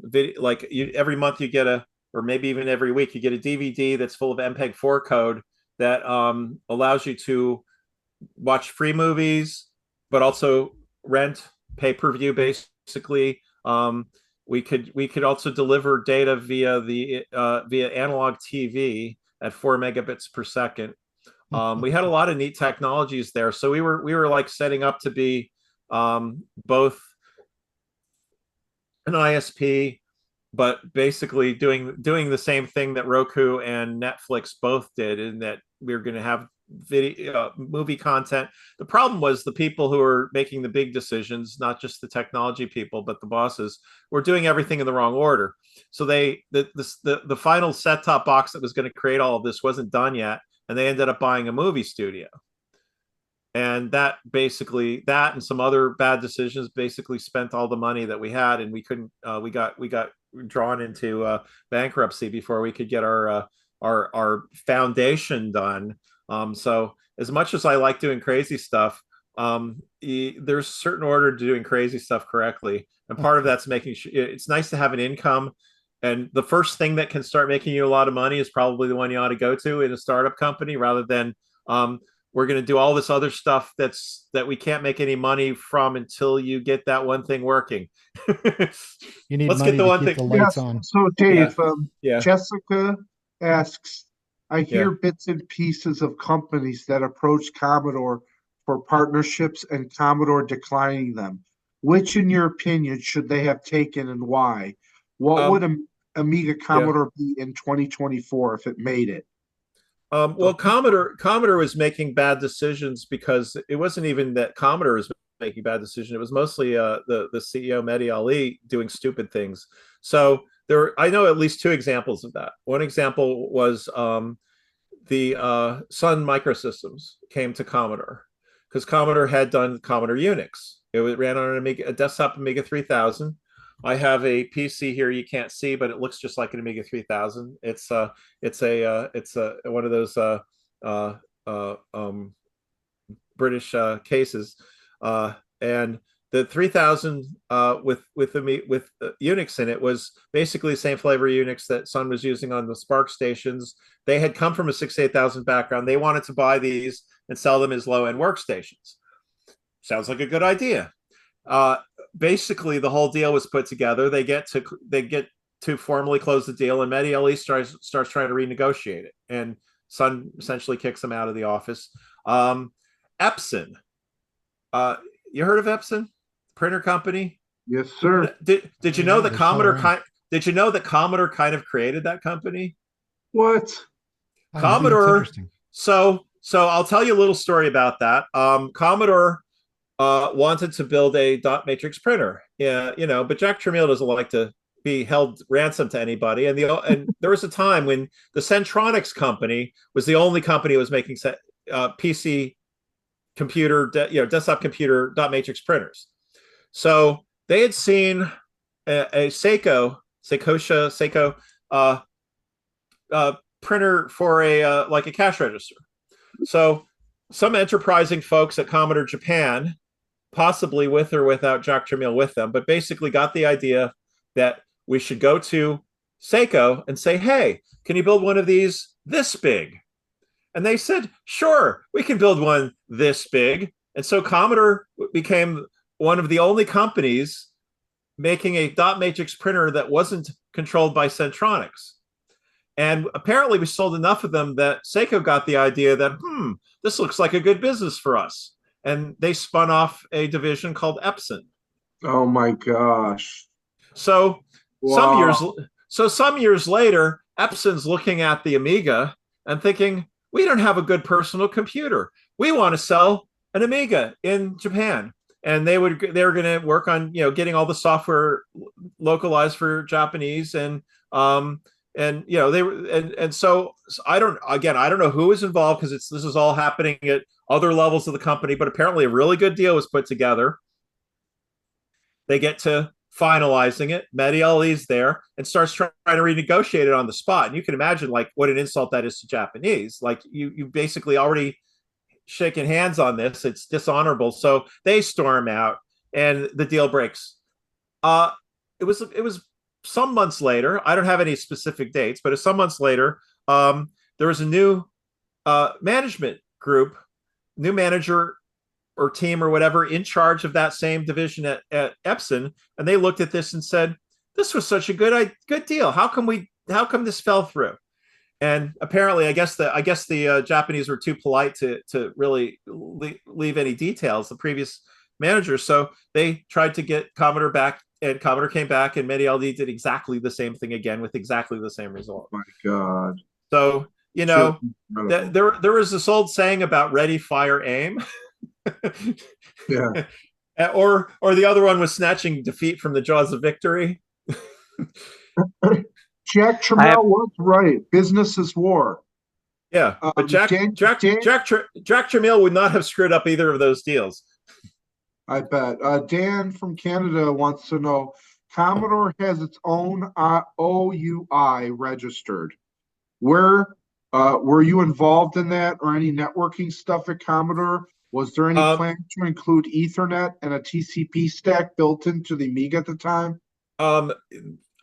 video. Like every month you get or maybe even every week, you get a DVD that's full of MPEG-4 code that allows you to watch free movies, but also rent pay-per-view. Basically, we could also deliver data via analog TV at 4 megabits per second. We had a lot of neat technologies there, so we were like setting up to be both an ISP, but basically doing the same thing that Roku and Netflix both did, in that we were going to have video movie content. The problem was the people who were making the big decisions, not just the technology people, but the bosses, were doing everything in the wrong order. So the final set-top box that was going to create all of this wasn't done yet, and they ended up buying a movie studio. And that and some other bad decisions basically spent all the money that we had, and we couldn't. We got drawn into bankruptcy before we could get our foundation done. So as much as I like doing crazy stuff, there's a certain order to doing crazy stuff correctly, and part of that's making sure it's nice to have an income. And the first thing that can start making you a lot of money is probably the one you ought to go to in a startup company, rather than we're going to do all this other stuff that we can't make any money from until you get that one thing working. You need Let's money get the to one keep thing. the lights on. So Dave, Yeah. Jessica asks, I hear bits and pieces of companies that approach Commodore for partnerships and Commodore declining them. Which, in your opinion, should they have taken and why? What would Amiga Commodore be in 2024 if it made it? Well, Commodore was making bad decisions because it wasn't even that Commodore was making bad decisions. It was mostly the CEO Mehdi Ali doing stupid things. So I know at least two examples of that. One example was the Sun Microsystems came to Commodore because Commodore had done Commodore Unix. It ran on a desktop Amiga 3000. I have a PC here you can't see, but it looks just like an Amiga 3000. It's one of those British cases, and the 3000 with Unix in it was basically the same flavor Unix that Sun was using on the Spark stations. They had come from a 68000 background. They wanted to buy these and sell them as low-end workstations. Sounds like a good idea. Basically, the whole deal was put together. They get to formally close the deal, and Mehdi Ali starts trying to renegotiate it, and Sun essentially kicks him out of the office. Epson, you heard of Epson, printer company? Yes, sir. Did you know that Commodore? Did you know that Commodore kind of created that company? What? Commodore. So I'll tell you a little story about that. Commodore wanted to build a dot matrix printer. Yeah, but Jack Tramiel doesn't like to be held ransom to anybody. And there was a time when the Centronics company was the only company that was making PC computer, desktop computer dot matrix printers. So they had seen a Seiko printer for a like a cash register. So some enterprising folks at Commodore Japan, possibly with or without Jack Tramiel with them, but basically got the idea that we should go to Seiko and say, hey, can you build one of these this big? And they said, sure, we can build one this big. And so Commodore became one of the only companies making a dot matrix printer that wasn't controlled by Centronics. And apparently we sold enough of them that Seiko got the idea that, this looks like a good business for us. And they spun off a division called Epson. Oh my gosh. So Wow. some years later, Epson's looking at the Amiga and thinking, we don't have a good personal computer. We want to sell an Amiga in Japan. And they were going to work on, getting all the software localized for Japanese and they were and so I don't know who was involved, because this is all happening at other levels of the company, but apparently a really good deal was put together. They get to finalizing it. Mehdi Ali's there and starts trying to renegotiate it on the spot. And you can imagine like what an insult that is to Japanese. Like you basically already shaking hands on this. It's dishonorable. So they storm out and the deal breaks. It was some months later. I don't have any specific dates, but some months later, there was a new management group, new manager or team or whatever in charge of that same division at Epson, and they looked at this and said, "This was such a good deal. How come this fell through?" And apparently, I guess the Japanese were too polite to really leave any details. The previous manager, so they tried to get Commodore back, and Commodore came back, and Mehdi Ali did exactly the same thing again with exactly the same result. Oh my God. So there was this old saying about ready, fire, aim. Yeah. Or the other one was snatching defeat from the jaws of victory. Jack Tramiel was right. Business is war. Yeah, but Jack Tramiel would not have screwed up either of those deals. I bet. Dan from Canada wants to know, Commodore has its own OUI registered. Were you involved in that or any networking stuff at Commodore? Was there any plan to include Ethernet and a TCP stack built into the Amiga at the time?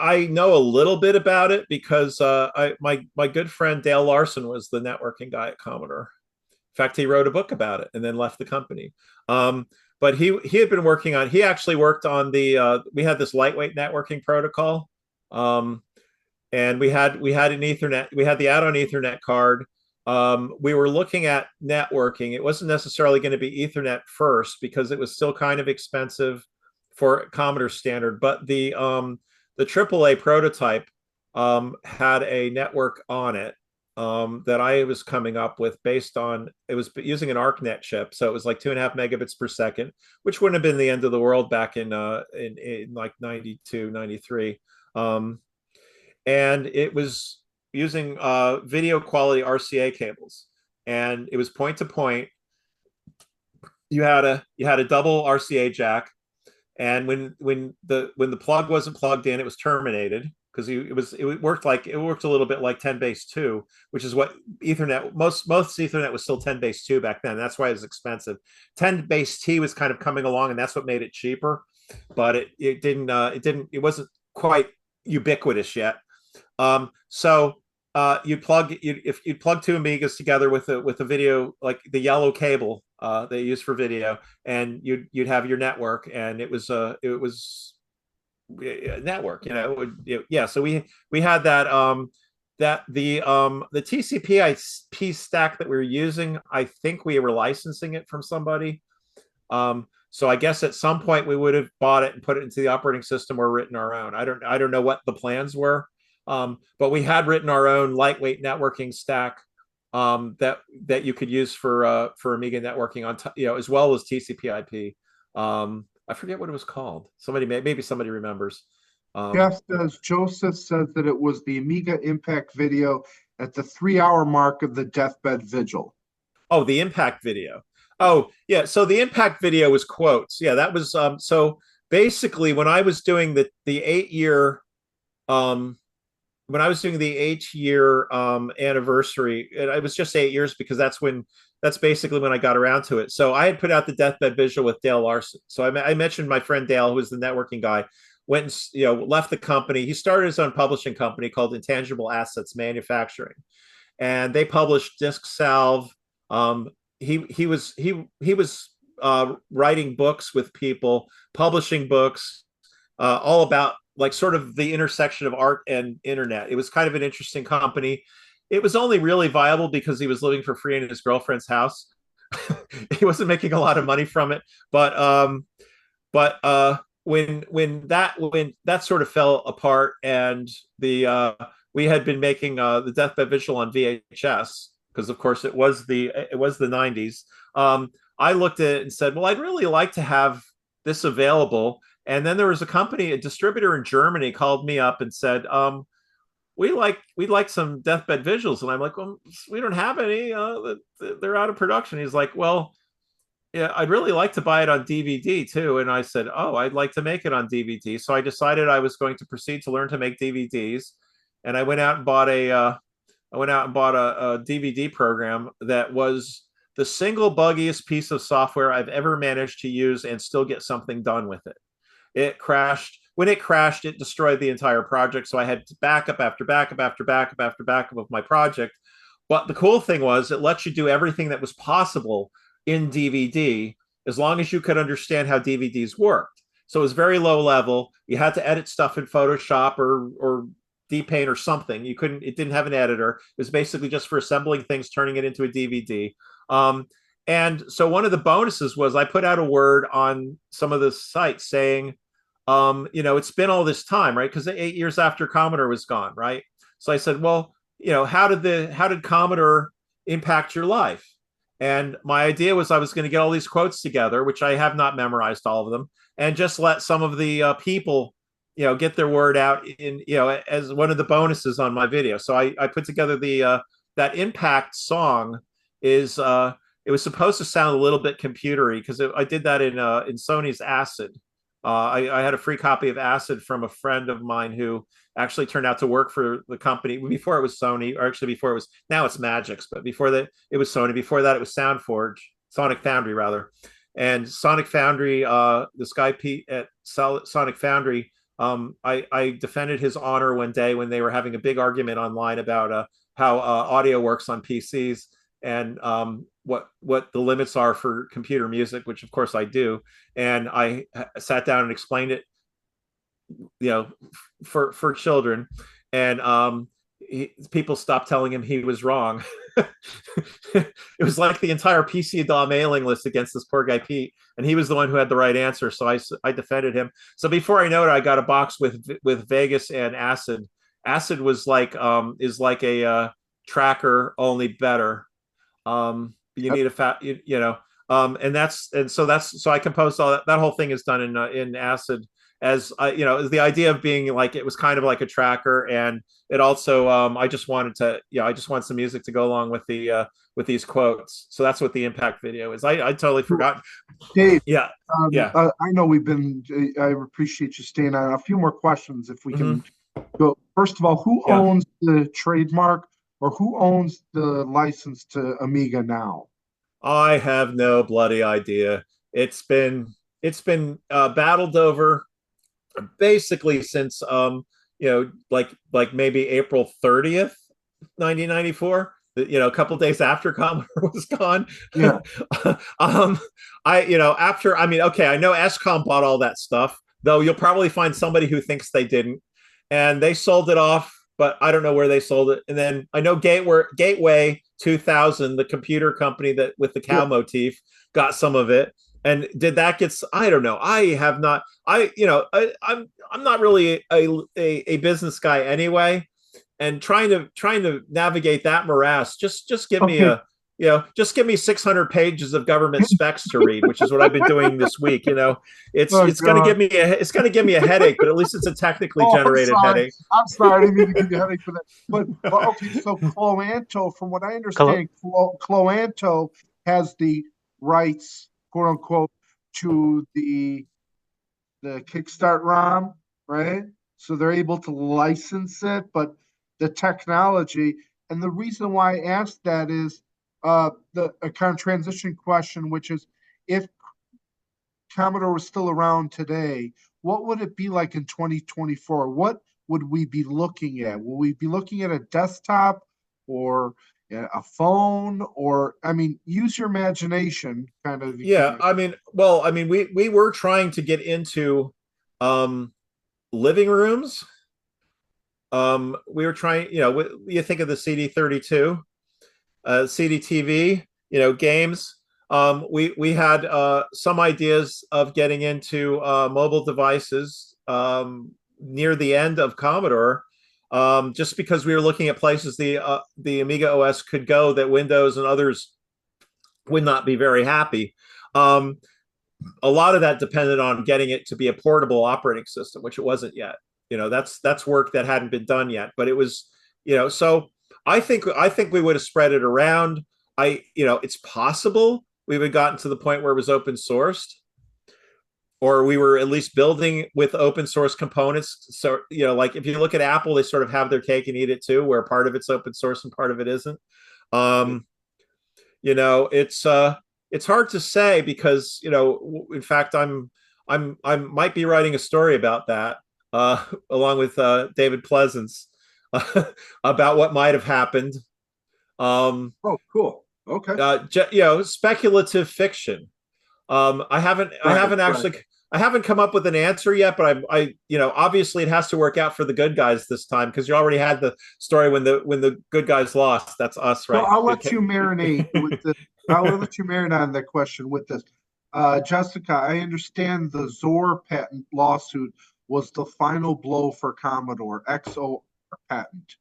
I know a little bit about it because my good friend Dale Larson was the networking guy at Commodore. In fact, he wrote a book about it and then left the company. But he had been working on. He actually worked on the. We had this lightweight networking protocol, and we had an Ethernet. We had the add-on Ethernet card. We were looking at networking. It wasn't necessarily going to be Ethernet first because it was still kind of expensive for Commodore standard. But the AAA prototype had a network on it that I was coming up with based on, it was using an ArcNet chip. So it was like 2.5 megabits per second, which wouldn't have been the end of the world back in like 92, 93. And it was using video quality RCA cables, and it was point to point. You had a double RCA jack, and when the plug wasn't plugged in, it was terminated because it worked a little bit like 10-base-2, which is what Ethernet most Ethernet was still 10-base-2 back then. That's why it was expensive. 10-base-T was kind of coming along, and that's what made it cheaper, but it wasn't quite ubiquitous yet. So you'd plug two Amigas together with a video, like the yellow cable they use for video, and you'd have your network, and it was a network, yeah. So we had that the TCP/IP stack that we were using. I think we were licensing it from somebody. So I guess at some point we would have bought it and put it into the operating system or written our own. I don't know what the plans were. But we had written our own lightweight networking stack that you could use for Amiga networking on as well as TCP/IP. I forget what it was called. Maybe somebody remembers. Joseph says that it was the Amiga Impact video at the 3-hour mark of the deathbed vigil. Oh, the Impact video. Oh, yeah. So the impact video was quotes. Yeah, that was so basically when I was doing the 8 year um when I was doing the 8 year anniversary, and it was just 8 years because that's basically when I got around to it. So I had put out the deathbed visual with Dale Larson. So I mentioned my friend Dale, who was the networking guy, went and left the company. He started his own publishing company called Intangible Assets Manufacturing, and they published Disc Salve. Um, he was writing books with people, publishing books, all about like sort of the intersection of art and internet. It was kind of an interesting company. It was only really viable because he was living for free in his girlfriend's house. He wasn't making a lot of money from it, but when that sort of fell apart, and we had been making the deathbed visual on VHS because of course it was the 90s. I looked at it and said, well, I'd really like to have this available. And then there was a distributor in Germany called me up and said, we'd like some deathbed visuals. And I'm like, well, we don't have any. They're out of production. He's like, well, yeah, I'd really like to buy it on DVD too. And I said, oh, I'd like to make it on DVD. So I decided I was going to proceed to learn to make DVDs. And I went out and bought a DVD program that was the single buggiest piece of software I've ever managed to use and still get something done with it. It crashed. When it crashed, it destroyed the entire project. So I had backup after backup after backup after backup of my project. But the cool thing was it lets you do everything that was possible in DVD as long as you could understand how DVDs worked. So it was very low level. You had to edit stuff in Photoshop or DPaint or something. It didn't have an editor. It was basically just for assembling things, turning it into a DVD. And so one of the bonuses was I put out a word on some of the sites saying, it's been all this time, right? Because 8 years after Commodore was gone, right? So I said, well, how did Commodore impact your life? And my idea was I was going to get all these quotes together, which I have not memorized all of them, and just let some of the people, get their word out in, as one of the bonuses on my video. So I put together that impact song is, it was supposed to sound a little bit computery because I did that in Sony's Acid. I had a free copy of Acid from a friend of mine who actually turned out to work for the company before it was Sony, or actually before it was, now it's Magix, but before that it was Sony. Before that it was Sonic Foundry rather. And Sonic Foundry, this guy Pete at Sonic Foundry, I defended his honor one day when they were having a big argument online about how audio works on PCs and what the limits are for computer music, which of course I do. And I sat down and explained it, for children. And people stopped telling him he was wrong. It was like the entire PC DAW mailing list against this poor guy Pete, and he was the one who had the right answer. So I defended him. So before I know it, I got a box with Vegas and Acid. Acid was like is like a tracker, only better. You need so I composed all that. That whole thing is done in Acid, as the idea of being like, it was kind of like a tracker, and it also I just want some music to go along with with these quotes. So that's what the impact video is. I totally forgot. Dave, yeah. I know I appreciate you staying on. A few more questions if we can go. First of all, who owns the trademark, or who owns the license to Amiga now? I have no bloody idea. It's been battled over basically since like maybe April 30th, 1994. A couple days after Commodore was gone. Yeah. I know Escom bought all that stuff, though you'll probably find somebody who thinks they didn't, and they sold it off, but I don't know where they sold it. And then I know Gateway 2000, the computer company that with the cow motif, got some of it. And did that get? I don't know. I have not. I'm not really a business guy anyway, and trying to navigate that morass. Just give me just give me 600 pages of government specs to read, which is what I've been doing this week. It's going to give me a headache, but at least it's a technically generated headache. I'm sorry, I didn't mean to give you a headache for that. But okay, so Cloanto, from what I understand, Cloanto has the rights, quote unquote, to the Kickstart ROM, right? So they're able to license it, but the technology, and the reason why I asked that is a kind of transition question, which is if Commodore was still around today, what would it be like in 2024? What would we be looking at? Will we be looking at a desktop or a phone? Or, I mean, use your imagination, kind of. Yeah, I mean, well, I mean, we were trying to get into living rooms. We were trying, you know, you think of the CD32, CD TV, games. We had some ideas of getting into mobile devices near the end of Commodore, just because we were looking at places the Amiga OS could go that Windows and others would not be very happy. A lot of that depended on getting it to be a portable operating system, which it wasn't yet. That's work that hadn't been done yet, but it was, so I think we would have spread it around. It's possible we would have gotten to the point where it was open sourced, or we were at least building with open source components. So, like if you look at Apple, they sort of have their cake and eat it too, where part of it's open source and part of it isn't. It's hard to say because, in fact, I might be writing a story about that, along with David Pleasance, about what might have happened. Oh, cool. Okay. Speculative fiction. I haven't come up with an answer yet, but obviously it has to work out for the good guys this time, because you already had the story when the good guys lost. That's us, right? So I'll let you marinate with this. I'll let you marinate on that question with this. Jessica, I understand the Zorro patent lawsuit was the final blow for Commodore, XOR patent.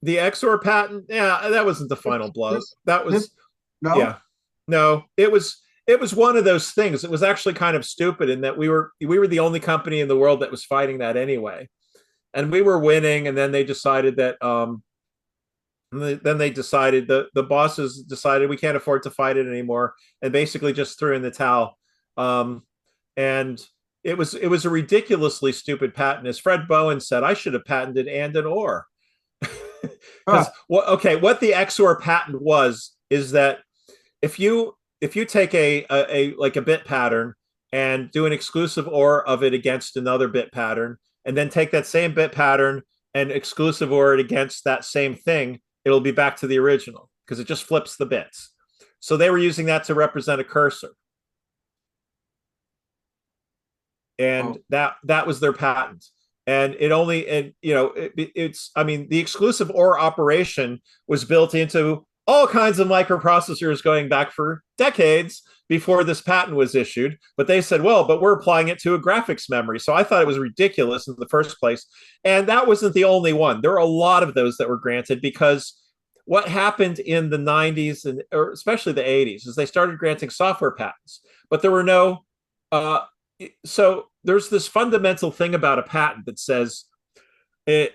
The XOR patent, yeah, that wasn't the final blow. No. Yeah, no, it was one of those things. It was actually kind of stupid in that we were the only company in the world that was fighting that anyway, and we were winning. And then they decided that the bosses decided we can't afford to fight it anymore, and basically just threw in the towel. And it was a ridiculously stupid patent. As Fred Bowen said, I should have patented and an or. Because what the XOR patent is that if you take a bit pattern and do an exclusive OR of it against another bit pattern, and then take that same bit pattern and exclusive OR it against that same thing, it'll be back to the original, because it just flips the bits. So they were using that to represent a cursor. And that was their patent. And the exclusive OR operation was built into all kinds of microprocessors going back for decades before this patent was issued. But they said, well, but we're applying it to a graphics memory. So I thought it was ridiculous in the first place. And that wasn't the only one. There were a lot of those that were granted, because what happened in the 90s or especially the 80s is they started granting software patents, but there were no so there's this fundamental thing about a patent that says it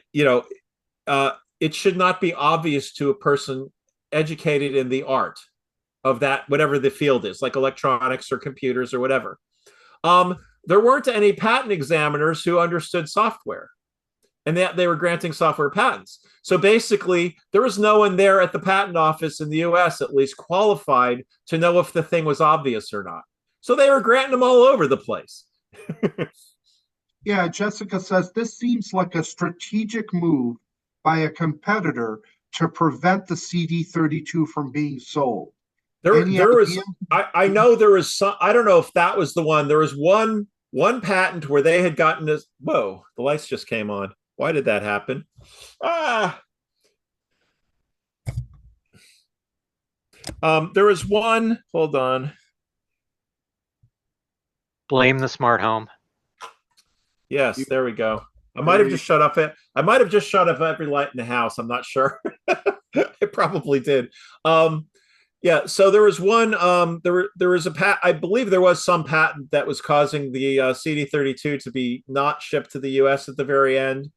should not be obvious to a person educated in the art of that, whatever the field is, like electronics or computers or whatever. There weren't any patent examiners who understood software, and that they were granting software patents. So basically, there was no one there at the patent office in the US, at least, qualified to know if the thing was obvious or not. So they were granting them all over the place. Yeah, Jessica says this seems like a strategic move by a competitor to prevent the CD32 from being sold. I know there was some, I don't know if that was the one. There was one patent where they had gotten this. Whoa, the lights just came on. Why did that happen? There was one, hold on. Blame the smart home. Yes, there we go. I might have just shut off every light in the house. I'm not sure. It probably did. Yeah, so there was one. There was a patent. I believe there was some patent that was causing the CD32 to be not shipped to the US at the very end.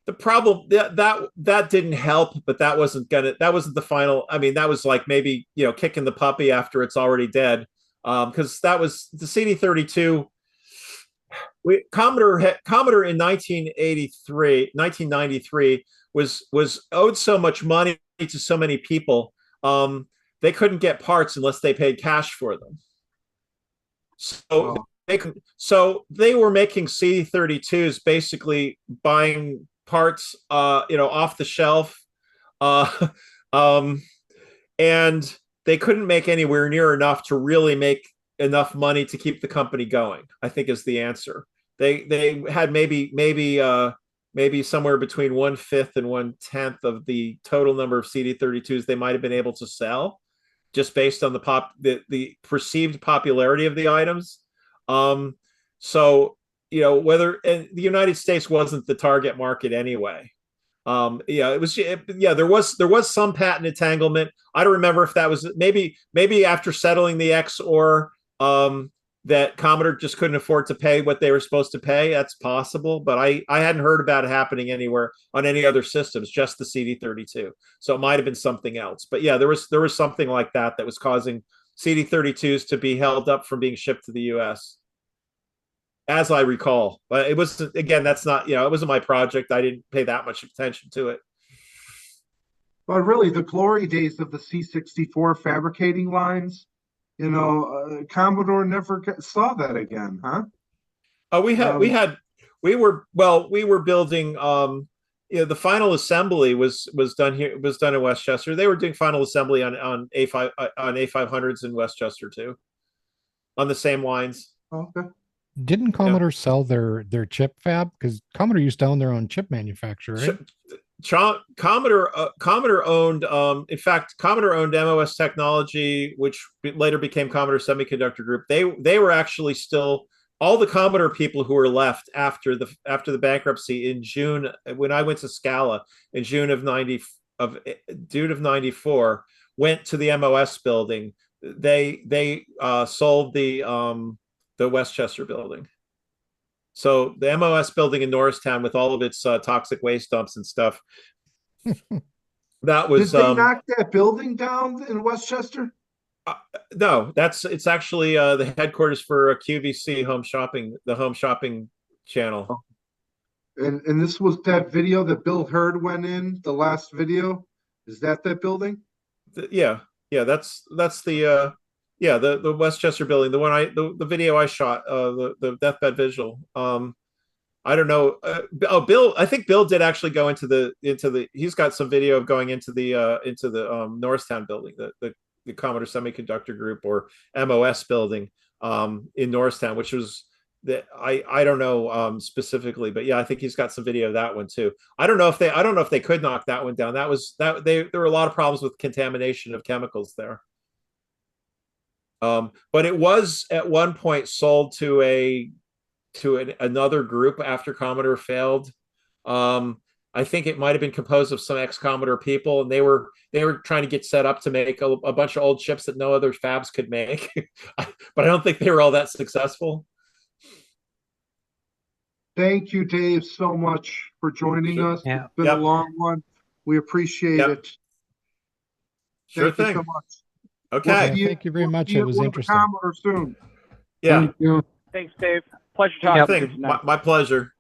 the problem that didn't help, but that wasn't the final. I mean, that was like maybe, you know, kicking the puppy after it's already dead. Because that was the CD32. Commodore in 1993 was owed so much money to so many people. They couldn't get parts unless they paid cash for them. So they were making CD32s basically buying parts, you know, off the shelf, and they couldn't make anywhere near enough to really make enough money to keep the company going, I think is the answer. They had maybe somewhere between 1/5 and 1/10 of the total number of CD32s they might have been able to sell, just based on the perceived popularity of the items. So, you know, and the United States wasn't the target market anyway. Yeah, there was some patent entanglement. I don't remember if that was maybe after settling the XOR, that Commodore just couldn't afford to pay what they were supposed to pay. That's possible, but I hadn't heard about it happening anywhere on any other systems, just the CD32. So it might have been something else. But yeah, there was something like that was causing CD32s to be held up from being shipped to the US, as I recall. But it was, again, that's not, you know, it wasn't my project. I didn't pay that much attention to it. But really, the glory days of the C64 fabricating lines, you know, Commodore never saw that again, huh? Oh, we were building, you know, the final assembly was done here, was done in Westchester. They were doing final assembly on A500s in Westchester too, on the same lines. Okay. Didn't Commodore sell their chip fab? Because Commodore used to own their own chip manufacturer, right? Commodore owned, in fact, Commodore owned MOS Technology, which later became Commodore Semiconductor Group. They were actually still, all the Commodore people who were left after the bankruptcy in June, when I went to Scala in June of 94, went to the MOS building. They sold the Westchester building. So the MOS building in Norristown, with all of its toxic waste dumps and stuff, that was. Did they knock that building down in Westchester? No, it's actually the headquarters for QVC Home Shopping, the home shopping channel. Oh. And this was that video that Bil Herd went in, the last video. Is that building? Yeah, that's the. Yeah, the Westchester building, the one the video I shot, the deathbed visual. I don't know. Bill, I think Bill did actually go into the. He's got some video of going into the Norristown building, the Commodore Semiconductor Group, or MOS building, in Norristown, which was I don't know specifically, but yeah, I think he's got some video of that one too. I don't know if they could knock that one down. There were a lot of problems with contamination of chemicals there. But it was at one point sold to another group after Commodore failed. I think it might have been composed of some ex-Commodore people, and they were trying to get set up to make a bunch of old chips that no other fabs could make. But I don't think they were all that successful. Thank you, Dave, so much for joining us. Yeah. It's been a long one. We appreciate it. Sure Thank you thing. so much. Okay. Thank you very much. It was interesting. Commodore soon. Yeah. Thank you. Thanks, Dave. Pleasure talking to you. My pleasure.